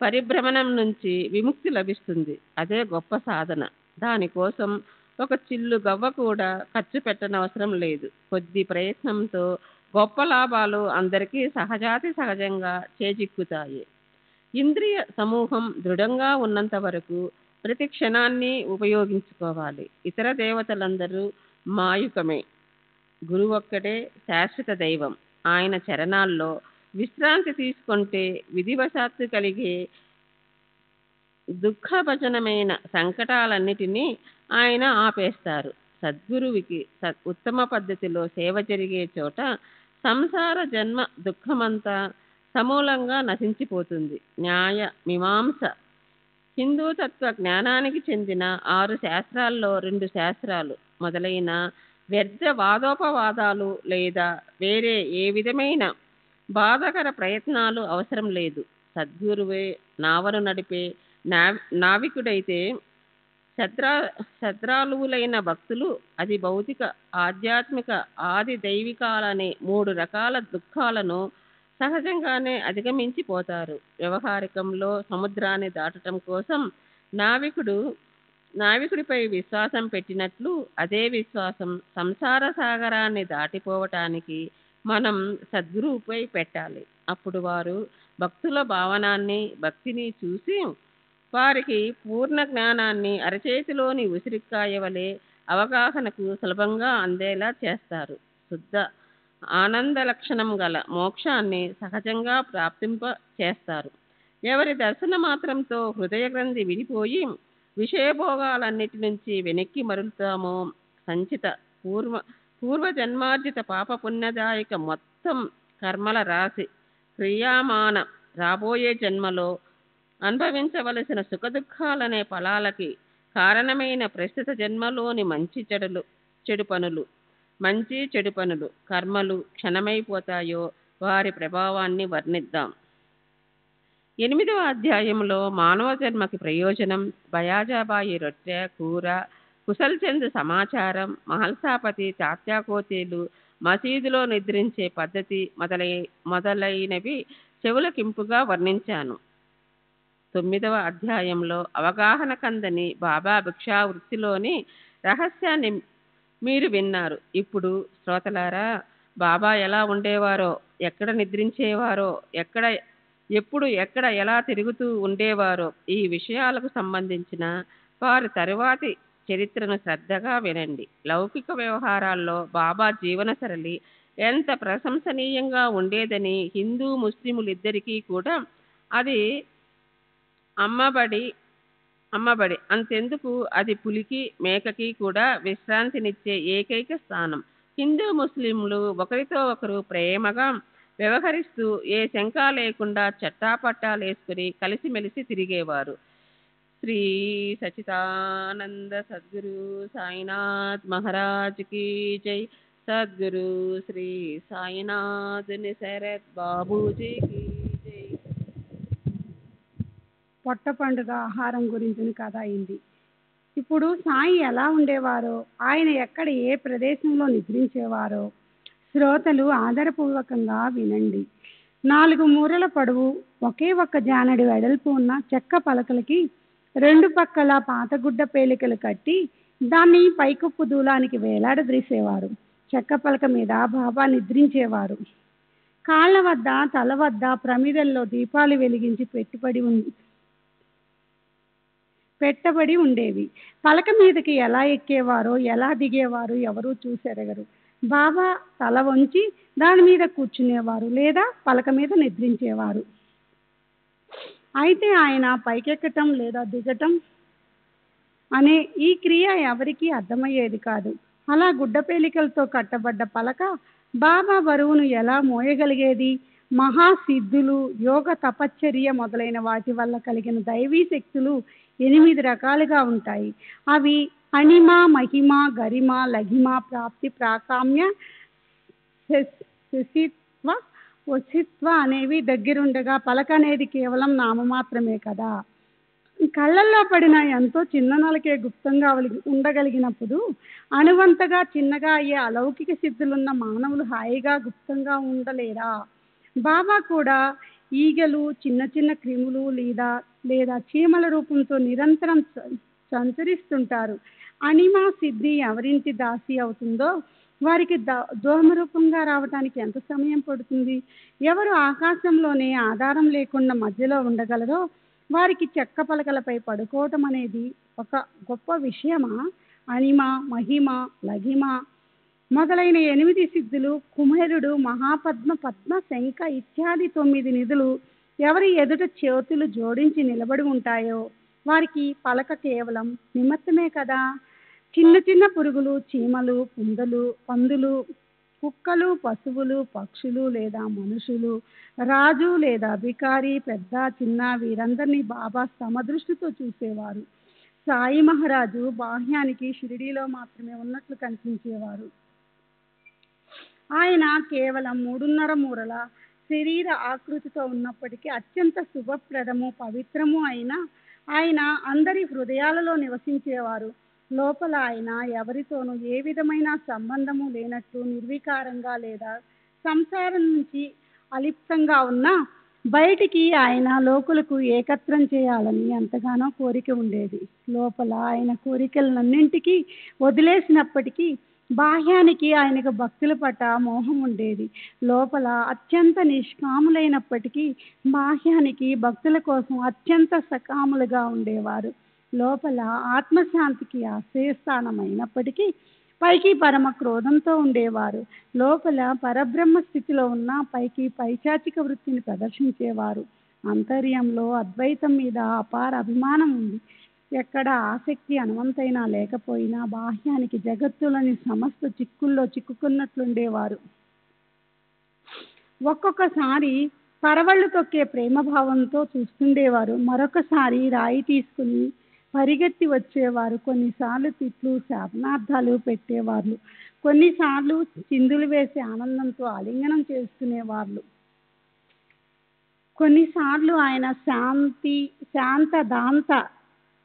Speaker 5: పరిభ్రమణం నుంచి విముక్తి లభిస్తుంది. అదే గొప్ప సాధన. దానికోసం ఒక చిల్లు గవ్వ కూడా ఖర్చు పెట్టనవసరం లేదు. కొద్ది ప్రయత్నంతో గొప్ప లాభాలు అందరికీ సహజంగా చేజిక్కుతాయి. ఇంద్రియ సమూహం దృఢంగా ఉన్నంత వరకు ప్రతి క్షణాన్ని ఉపయోగించుకోవాలి. ఇతర దేవతలందరూ మాయుకమే. గురువు ఒక్కడే శాశ్వత దైవం. ఆయన చరణాల్లో విశ్రాంతి తీసుకుంటే విధివశాత్తు కలిగే దుఃఖభజనమైన సంకటాలన్నిటినీ ఆయన ఆపేస్తారు. సద్గురువుకి ఉత్తమ పద్ధతిలో సేవ జరిగే చోట సంసార జన్మ దుఃఖమంతా సమూలంగా నశించిపోతుంది. న్యాయ మీమాంస హిందూ తత్వ జ్ఞానానికి చెందిన 6 శాస్త్రాల్లో 2 శాస్త్రాలు మొదలైన వ్యర్థ వాదోపవాదాలు లేదా వేరే ఏ విధమైన బాధకర ప్రయత్నాలు అవసరం లేదు. సద్గురువే నావను నడిపే నావికుడైతే శద్రాలువులైన భక్తులు అది భౌతిక, ఆధ్యాత్మిక, ఆది దైవికాలనే 3 రకాల దుఃఖాలను సహజంగానే అధిగమించిపోతారు. వ్యవహారికంలో సముద్రాన్ని దాటడం కోసం నావికుడిపై విశ్వాసం పెట్టినట్లు అదే విశ్వాసం సంసార సాగరాన్ని దాటిపోవటానికి మనం సద్గురువుపై పెట్టాలి. అప్పుడు వారు భక్తుల భావనాన్ని, భక్తిని చూసి వారికి పూర్ణ జ్ఞానాన్ని అరచేతిలోని ఉసిరికాయ వలె అవగాహనకు సులభంగా అందేలా చేస్తారు. శుద్ధ ఆనంద లక్షణం గల మోక్షాన్ని సహజంగా ప్రాప్తింప చేస్తారు. ఎవరి దర్శన మాత్రంతో హృదయ గ్రంథి విడిపోయి విషయభోగాలన్నిటి నుంచి వెనక్కి మరులుతామో సంచిత పూర్వజన్మార్జిత పాప పుణ్యదాయక మొత్తం కర్మల రాశి క్రియామాన రాబోయే జన్మలో అనుభవించవలసిన సుఖదుఖాలనే ఫలాలకి కారణమైన ప్రస్తుత జన్మలోని మంచి చెడు పనులు కర్మలు క్షణమైపోతాయో వారి ప్రభావాన్ని వర్ణిద్దాం. 8వ అధ్యాయంలో మానవ జన్మకి ప్రయోజనం, బయాజాబాయి రొట్టె కూర, కుశల్చంద్ సమాచారం, మహల్సాపతి తాత్యాకోతీలు, మసీదులో నిద్రించే పద్ధతి మొదలైనవి చెవులకింపుగా వర్ణించాను. 9వ అధ్యాయంలో అవగాహన కందని బాబా భిక్షా వృత్తిలోని రహస్యాన్ని మీరు విన్నారు. ఇప్పుడు శ్రోతలారా, బాబా ఎలా ఉండేవారో, ఎక్కడ నిద్రించేవారో, ఎప్పుడు ఎక్కడ ఎలా తిరుగుతూ ఉండేవారో ఈ విషయాలకు సంబంధించిన వారి తరువాతి చరిత్రను శ్రద్ధగా వినండి. లౌకిక వ్యవహారాల్లో బాబా జీవన సరళి ఎంత ప్రశంసనీయంగా ఉండేదని హిందూ ముస్లిములిద్దరికీ కూడా అది అమ్మబడి అంతెందుకు అది పులికి మేకకి కూడా విశ్రాంతినిచ్చే ఏకైక స్థానం. హిందూ ముస్లింలు ఒకరితో ఒకరు ప్రేమగా వ్యవహరిస్తూ ఏ శంక లేకుండా చట్టాపట్టాలేసుకుని కలిసిమెలిసి తిరిగేవారు. శ్రీ సచిదానంద సద్గురు సాయినాథ్ మహారాజ్కి జై. సద్గురు శ్రీ సాయినాథుని శరత్ బాబూజీకి జై.
Speaker 6: పొట్ట పండుగ ఆహారం గురించిన కథ అయింది. ఇప్పుడు సాయి ఎలా ఉండేవారో, ఆయన ఎక్కడ ఏ ప్రదేశంలో నిద్రించేవారో శ్రోతలు ఆదరపూర్వకంగా వినండి. 4 మూరల పొడవు, ఒకే ఒక్క జానడి వెడల్పు ఉన్న చెక్క పలకలకి 2 పక్కల పాతగుడ్డ పేలికలు కట్టి దాన్ని పైకప్పు దూలానికి వేలాడదీసేవారు. చెక్క పలక మీద బాబా నిద్రించేవారు. కాళ్ళ వద్ద, తల వద్ద ప్రమిదల్లో దీపాలు వెలిగించి పెట్టబడి ఉండేవి. పలక మీదకి ఎలా ఎక్కేవారో ఎలా దిగేవారో ఎవరూ చూసెరగరు. బాబా తల వంచి దాని మీద కూర్చునేవారు లేదా పలక మీద నిద్రించేవారు. అయితే ఆయన పైకెక్కటం లేదా దిగటం అనే ఈ క్రియ ఎవరికీ అర్థమయ్యేది కాదు. అలా గుడ్డపేలికలతో కట్టబడ్డ పలక బాబా బరువును ఎలా మోయగలిగేది? మహాసిద్ధులు, యోగ తపశ్చర్య మొదలైన వాటి వల్ల కలిగిన దైవీ శక్తులు 8 రకాలుగా ఉంటాయి. అవి అణిమ, మహిమ, గరిమ, లఘిమ, ప్రాప్తి, ప్రాకామ్య, శశిత్వ, వసిత్వ అనేవి దగ్గరుండగా పలక అనేది కేవలం నామమాత్రమే కదా. కళ్ళల్లో పడిన ఎంతో చిన్న నలకే గుప్తంగా ఉండగలిగినప్పుడు అణువంతగా చిన్నగా అయ్యే అలౌకిక సిద్ధులున్న మానవులు హాయిగా గుప్తంగా ఉండలేరా? బాబా కూడా ఈగలు, చిన్న చిన్న క్రిములు లేదా చీమల రూపంతో నిరంతరం సంచరిస్తుంటారు. అణిమా సిద్ధి ఎవరింటి దాసి అవుతుందో వారికి దోమ రూపంగా రావడానికి ఎంత సమయం పడుతుంది? ఎవరు ఆకాశంలోనే ఆధారం లేకుండా మధ్యలో ఉండగలరో వారికి చెక్క పలకలపై పడుకోవటం అనేది ఒక గొప్ప విషయమా? అణిమ, మహిమ, లఘిమ మొదలైన 8 సిద్ధులు, కుమేరుడు, మహాపద్మ, పద్మ, శంఖ ఇత్యాది 9 నిధులు ఎవరి ఎదుట చేతులు జోడించి నిలబడి ఉంటాయో వారికి పలక కేవలం నిమిత్తమే కదా. చిన్న చిన్న పురుగులు, చీమలు, పందులు, కుక్కలు, పశువులు, పక్షులు లేదా మనుషులు, రాజు లేదా బికారి, పెద్ద చిన్న వీరందరినీ బాబా సమదృష్టితో చూసేవారు. సాయి మహారాజు బాహ్యానికి షిరిడీలో మాత్రమే ఉన్నట్లు కనిపించేవారు. ఆయన కేవలం 3.5 మూరల శరీర ఆకృతితో ఉన్నప్పటికీ అత్యంత శుభప్రదము, పవిత్రము అయిన ఆయన అందరి హృదయాలలో నివసించేవారు. లోపల ఆయన ఎవరితోనూ ఏ విధమైన సంబంధము లేనట్లు నిర్వికారంగా లేదా సంసారం నుంచి అలిప్తంగా ఉన్న బయటికి ఆయన లోకులకు ఏకత్రం చేయాలని ఎంతగానో కోరిక ఉండేది. లోపల ఆయన కోరికలన్నింటికీ వదిలేసినప్పటికీ బాహ్యానికి ఆయనకు భక్తుల పట్ల మోహం ఉండేది. లోపల అత్యంత నిష్కాములైనప్పటికీ బాహ్యానికి భక్తుల కోసం అత్యంత సకాములుగా ఉండేవారు. లోపల ఆత్మశాంతికి ఆశ్రయస్థానమైనప్పటికీ పైకి పరమ క్రోధంతో ఉండేవారు. లోపల పరబ్రహ్మ స్థితిలో ఉన్న పైకి పైశాచిక వృత్తిని ప్రదర్శించేవారు. అంతర్యంలో అద్వైతం మీద అపార అభిమానం ఉంది. ఎక్కడ ఆసక్తి అనువంతైనా లేకపోయినా బాహ్యానికి జగత్తులోని సమస్త చిక్కుల్లో చిక్కుకున్నట్లుండేవారు. ఒక్కొక్కసారి పరవళ్ళు తొక్కే ప్రేమభావంతో చూస్తుండేవారు. మరొకసారి రాయి తీసుకుని పరిగెత్తి వచ్చేవారు. కొన్నిసార్లు తిట్లు, శాపనార్థాలు పెట్టేవారు. కొన్నిసార్లు చిందులు వేసి ఆనందంతో ఆలింగనం చేసుకునేవాళ్ళు. కొన్నిసార్లు ఆయన శాంతదాంత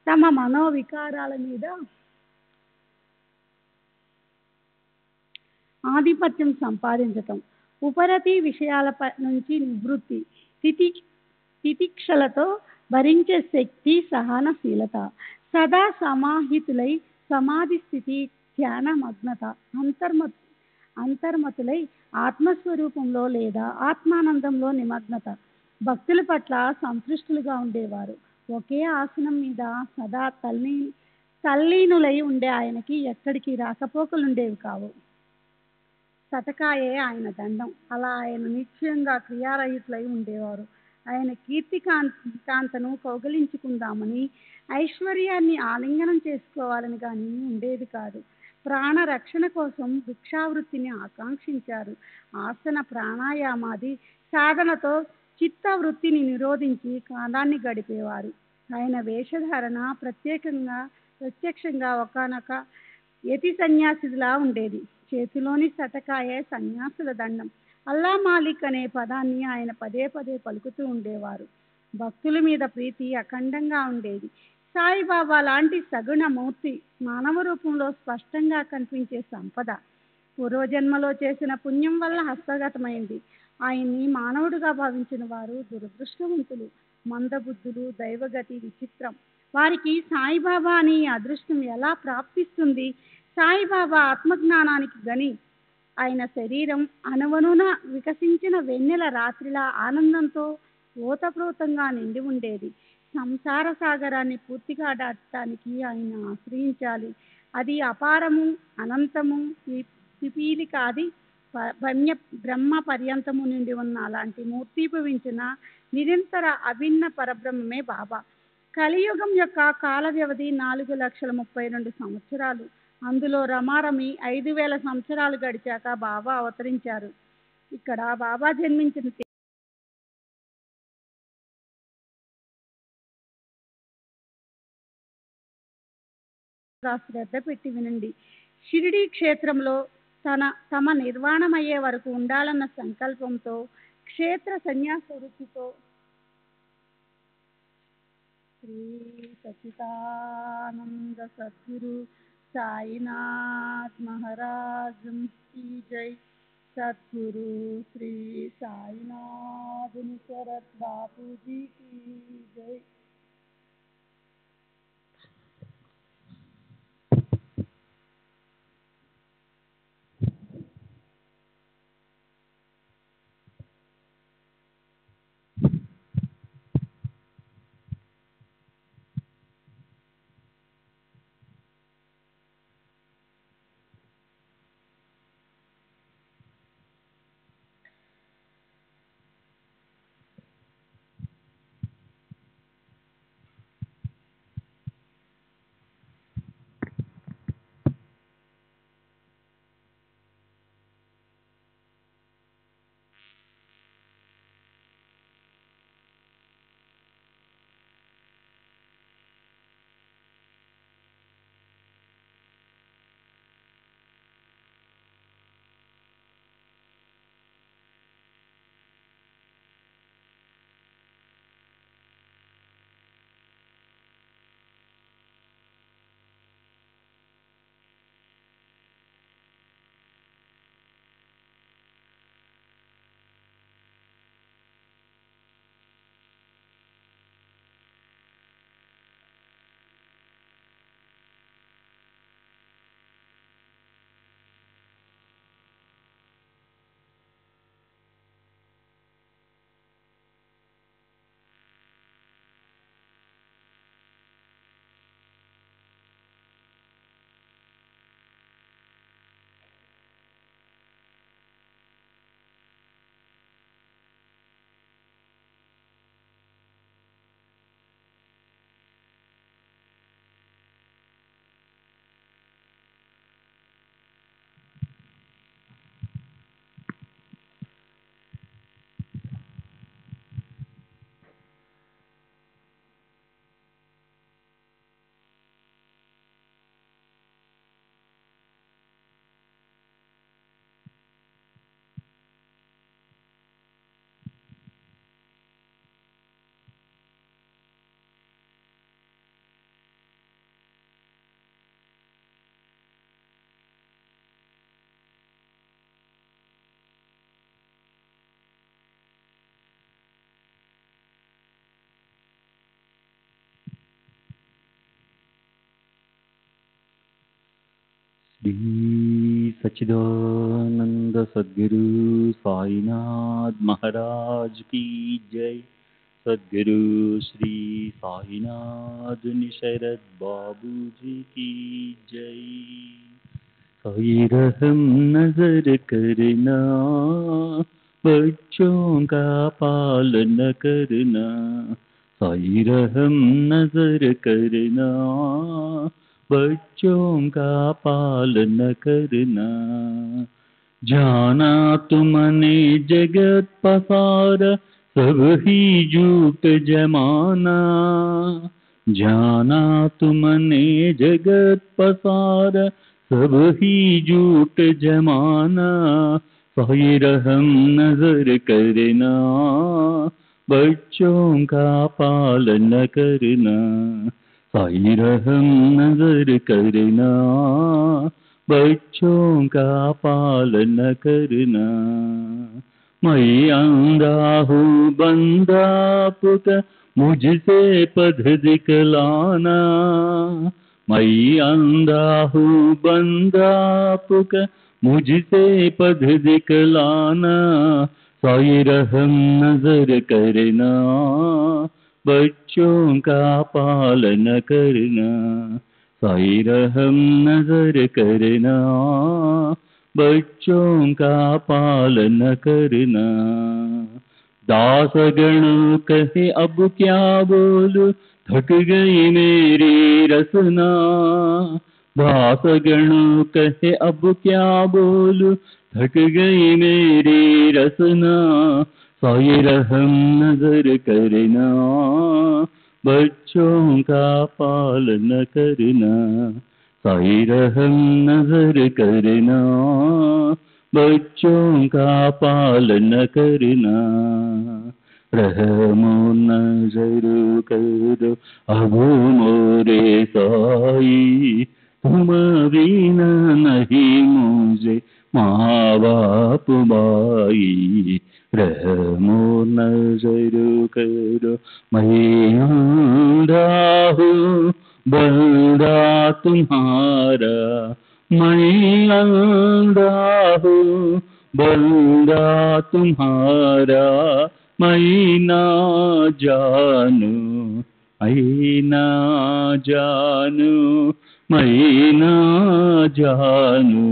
Speaker 6: తమ మనోవికారాల మీద ఆధిపత్యం సంపాదించటం, ఉపరతి విషయాల నుంచి నివృత్తి, తితిక్షలతో భరించే శక్తి, సహనశీలత, సదా సమాహితులై సమాధి స్థితి, ధ్యాన మగ్నత, అంతర్మతులై ఆత్మస్వరూపంలో లేదా ఆత్మానందంలో నిమగ్నత, భక్తుల పట్ల సంతృష్టులుగా ఉండేవారు. ఒకే ఆసనం మీద సదా తల్లీనులై ఉండే ఆయనకి ఎక్కడికి రాకపోకలుండేవి కావు. సటకాయే ఆయన దండం. అలా ఆయన నిశ్చయంగా క్రియారహితులై ఉండేవారు. ఆయన కీర్తికాంతను కౌగలించుకుందామని, ఐశ్వర్యాన్ని ఆలింగనం చేసుకోవాలని కానీ ఉండేది కాదు. ప్రాణ రక్షణ కోసం భిక్షావృత్తిని ఆకాంక్షించారు. ఆసన ప్రాణాయామాది సాధనతో చిత్తవృత్తిని నిరోధించి కాలాన్ని గడిపేవారు. ఆయన వేషధారణ ప్రత్యక్షంగా ఒకానొక యతి సన్యాసిలా ఉండేది. చేతిలోని సటకాయే సన్యాసుల దండం. అల్లా మాలిక్ అనే పదాన్ని ఆయన పదే పదే పలుకుతూ ఉండేవారు. భక్తుల మీద ప్రీతి అఖండంగా ఉండేది. సాయిబాబా లాంటి సగుణ మూర్తి మానవ రూపంలో స్పష్టంగా కనిపించే సంపద పూర్వజన్మలో చేసిన పుణ్యం వల్ల హస్తగతమైంది. ఆయన్ని మానవుడిగా భావించిన వారు దురదృష్టవంతులు, మందబుద్ధులు. దైవగతి విచిత్రం. వారికి సాయిబాబా అని అదృష్టం ఎలా ప్రాప్తిస్తుంది? సాయిబాబా ఆత్మజ్ఞానానికి గని. ఆయన శరీరం అణువణున వికసించిన వెన్నెల రాత్రిలా ఆనందంతో ఓతప్రోతంగా నిండి ఉండేది. సంసార సాగరాన్ని పూర్తిగా దాటడానికి ఆయన ఆశ్రయించాలి. అది అపారము, అనంతము, పిపీలికాది బ్రహ్మ పర్యంతము నుండి ఉన్న అలాంటి మూర్తిభవించిన నిరంతర అభిన్న పరబ్రహ్మమే బాబా. కలియుగం యొక్క కాల వ్యవధి 4,32,000 సంవత్సరాలు. అందులో రమారమి 5,000 సంవత్సరాలు గడిచాక బాబా అవతరించారు. ఇక్కడ బాబా జన్మించిన శ్రద్ధ పెట్టి వినండి. షిరిడీ క్షేత్రంలో తమ నిర్వాణమయ్యే వరకు ఉండాలన్న సంకల్పంతో క్షేత్ర సన్యాస వృత్తితో శ్రీ సచిదానంద సద్గురు సాయినాథ్ మహారాజ్ की जय. सद्गुरु श्री साईनाथ शरद बापू जी की जय.
Speaker 2: श्री सच्चिदानंद सद्गुरु साईनाथ महाराज की जय. सद्गुरु श्री साईनाथ शरद बाबू जी की जय. साई रहम नजर करना, बच्चों का पालन करना. साई रहम नजर करना, बच्चों का पालन करना. जाना तुमने जगत पसारा, सब ही झूठ जमाना. जाना तुमने जगत पसारा, सब ही झूठ जमाना. साई रहम नजर करना, बच्चों का पालन करना. साई रहम नजर करना, बच्चों का पालन करना. मैं अंधा हूँ बंदा पुकार, मुझसे पथ दिखलाना. मैं अंधा हूँ बंदा पुकार, मुझसे पथ दिखलाना. साई रहम नजर करना, बच्चों का पालन करना, साई रहम नजर करना, बच्चों का पालन करना। दासगण कहे अब क्या बोलूं, थक गई मेरी रसना। दासगण कहे अब क्या बोलूं, थक गई मेरी रसना। साई रहम नजर करना, बच्चों का पालन करना, साई रहम नजर करना, बच्चों का पालन करना। रहमो नजर करो अब मोरे साई, तुम बिना नहीं मुझे माँ बाप माई। रहमो नजर करो मैं अंधा हूँ बंदा तुम्हारा, मैं अंधा हूँ बंदा तुम्हारा। मैं ना जानू मैं ना जानू मैं ना जानू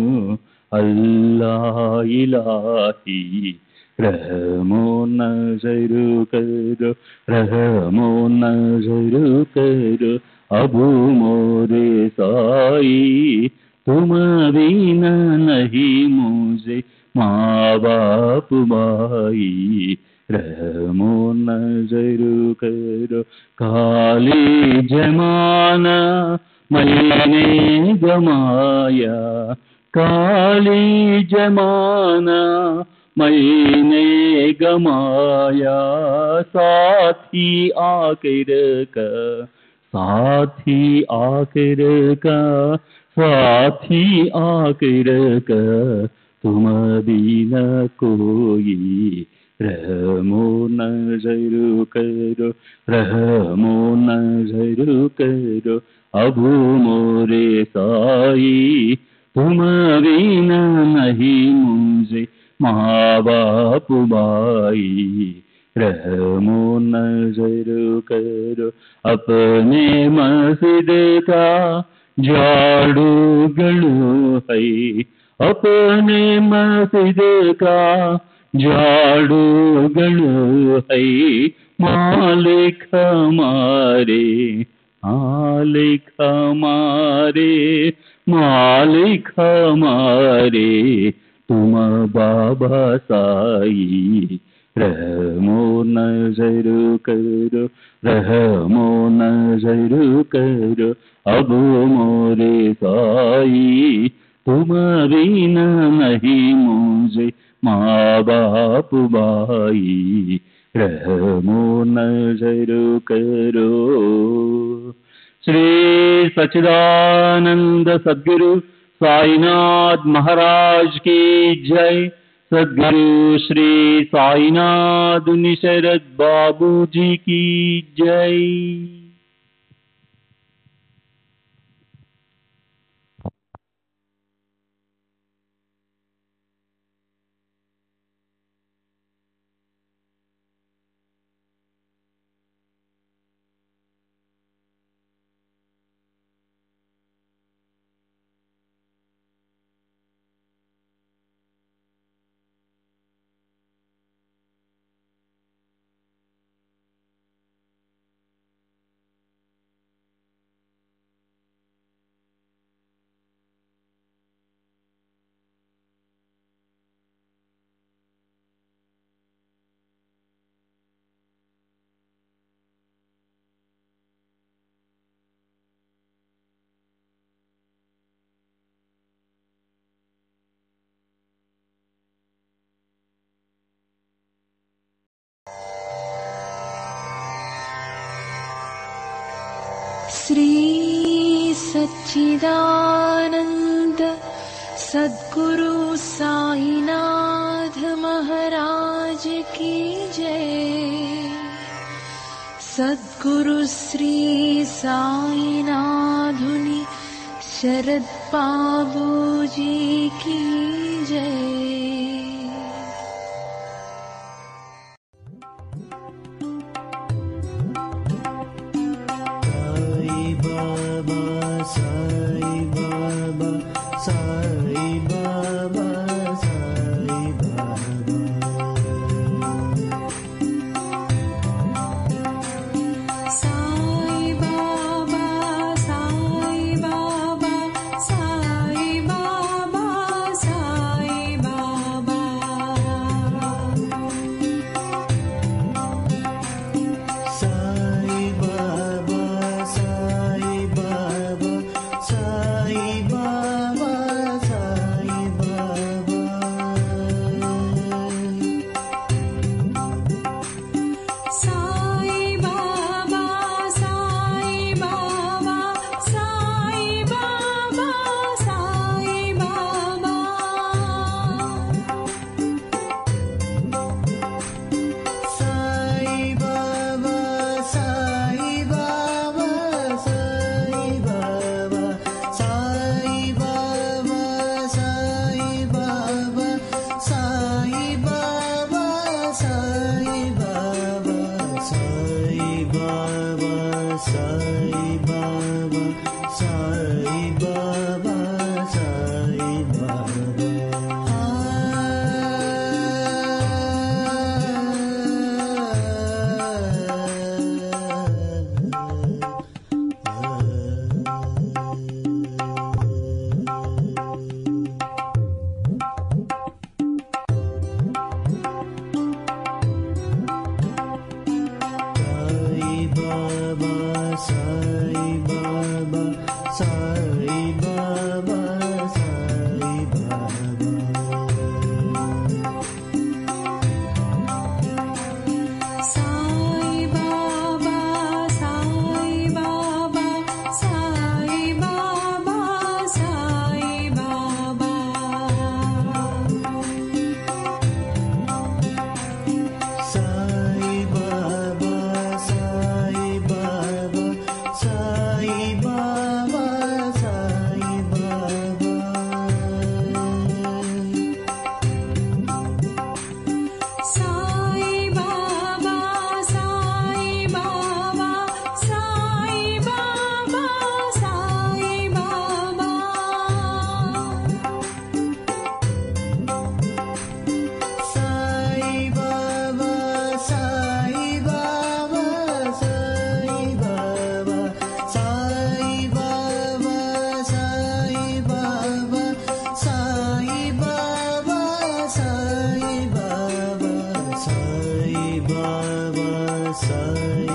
Speaker 2: अल्लाह इलाही। रहमो नजर करो रहमो नजर करो अब मोरे साई, तुम बिना नहीं मुझे माँ बाप माई। रहमो नजर करो काली जमाना मैंने गमाया, काली जमाना मैंने गमाया। साथी आखिर का साथी आखिर का साथी आखिर का, तुम बिना कोई। रहमो नजर करो रहमो नजर करो अब मोरे साई, तुम बिना नहीं मुझे माँ बाप माई। रहमो नजर करो अपने मस्जिद का झाड़ू गड़ू है, अपने मस्जिद का झाड़ू गड़ू है। मालिक हमारे मालिक हमारे मालिक हमारे, तुम बाबा साई। रहमो नजर करो रहमो नजर करो अब मोरे साई, तुम बिना नहीं मुझे माँ बाप बाई। रहमो नजर करो। श्री सच्चिदानंद सद्गुरु साईनाथ महाराज की जय। सद्गुरु श्री साईनाथ निशरद बाबू जी की जय।
Speaker 7: श्री सच्चिदानंद सद्गुरु साईनाथ महाराज की जय। सद्गुरु श्री साईनाथुनि शरद बाबू जी की जय।
Speaker 8: Sai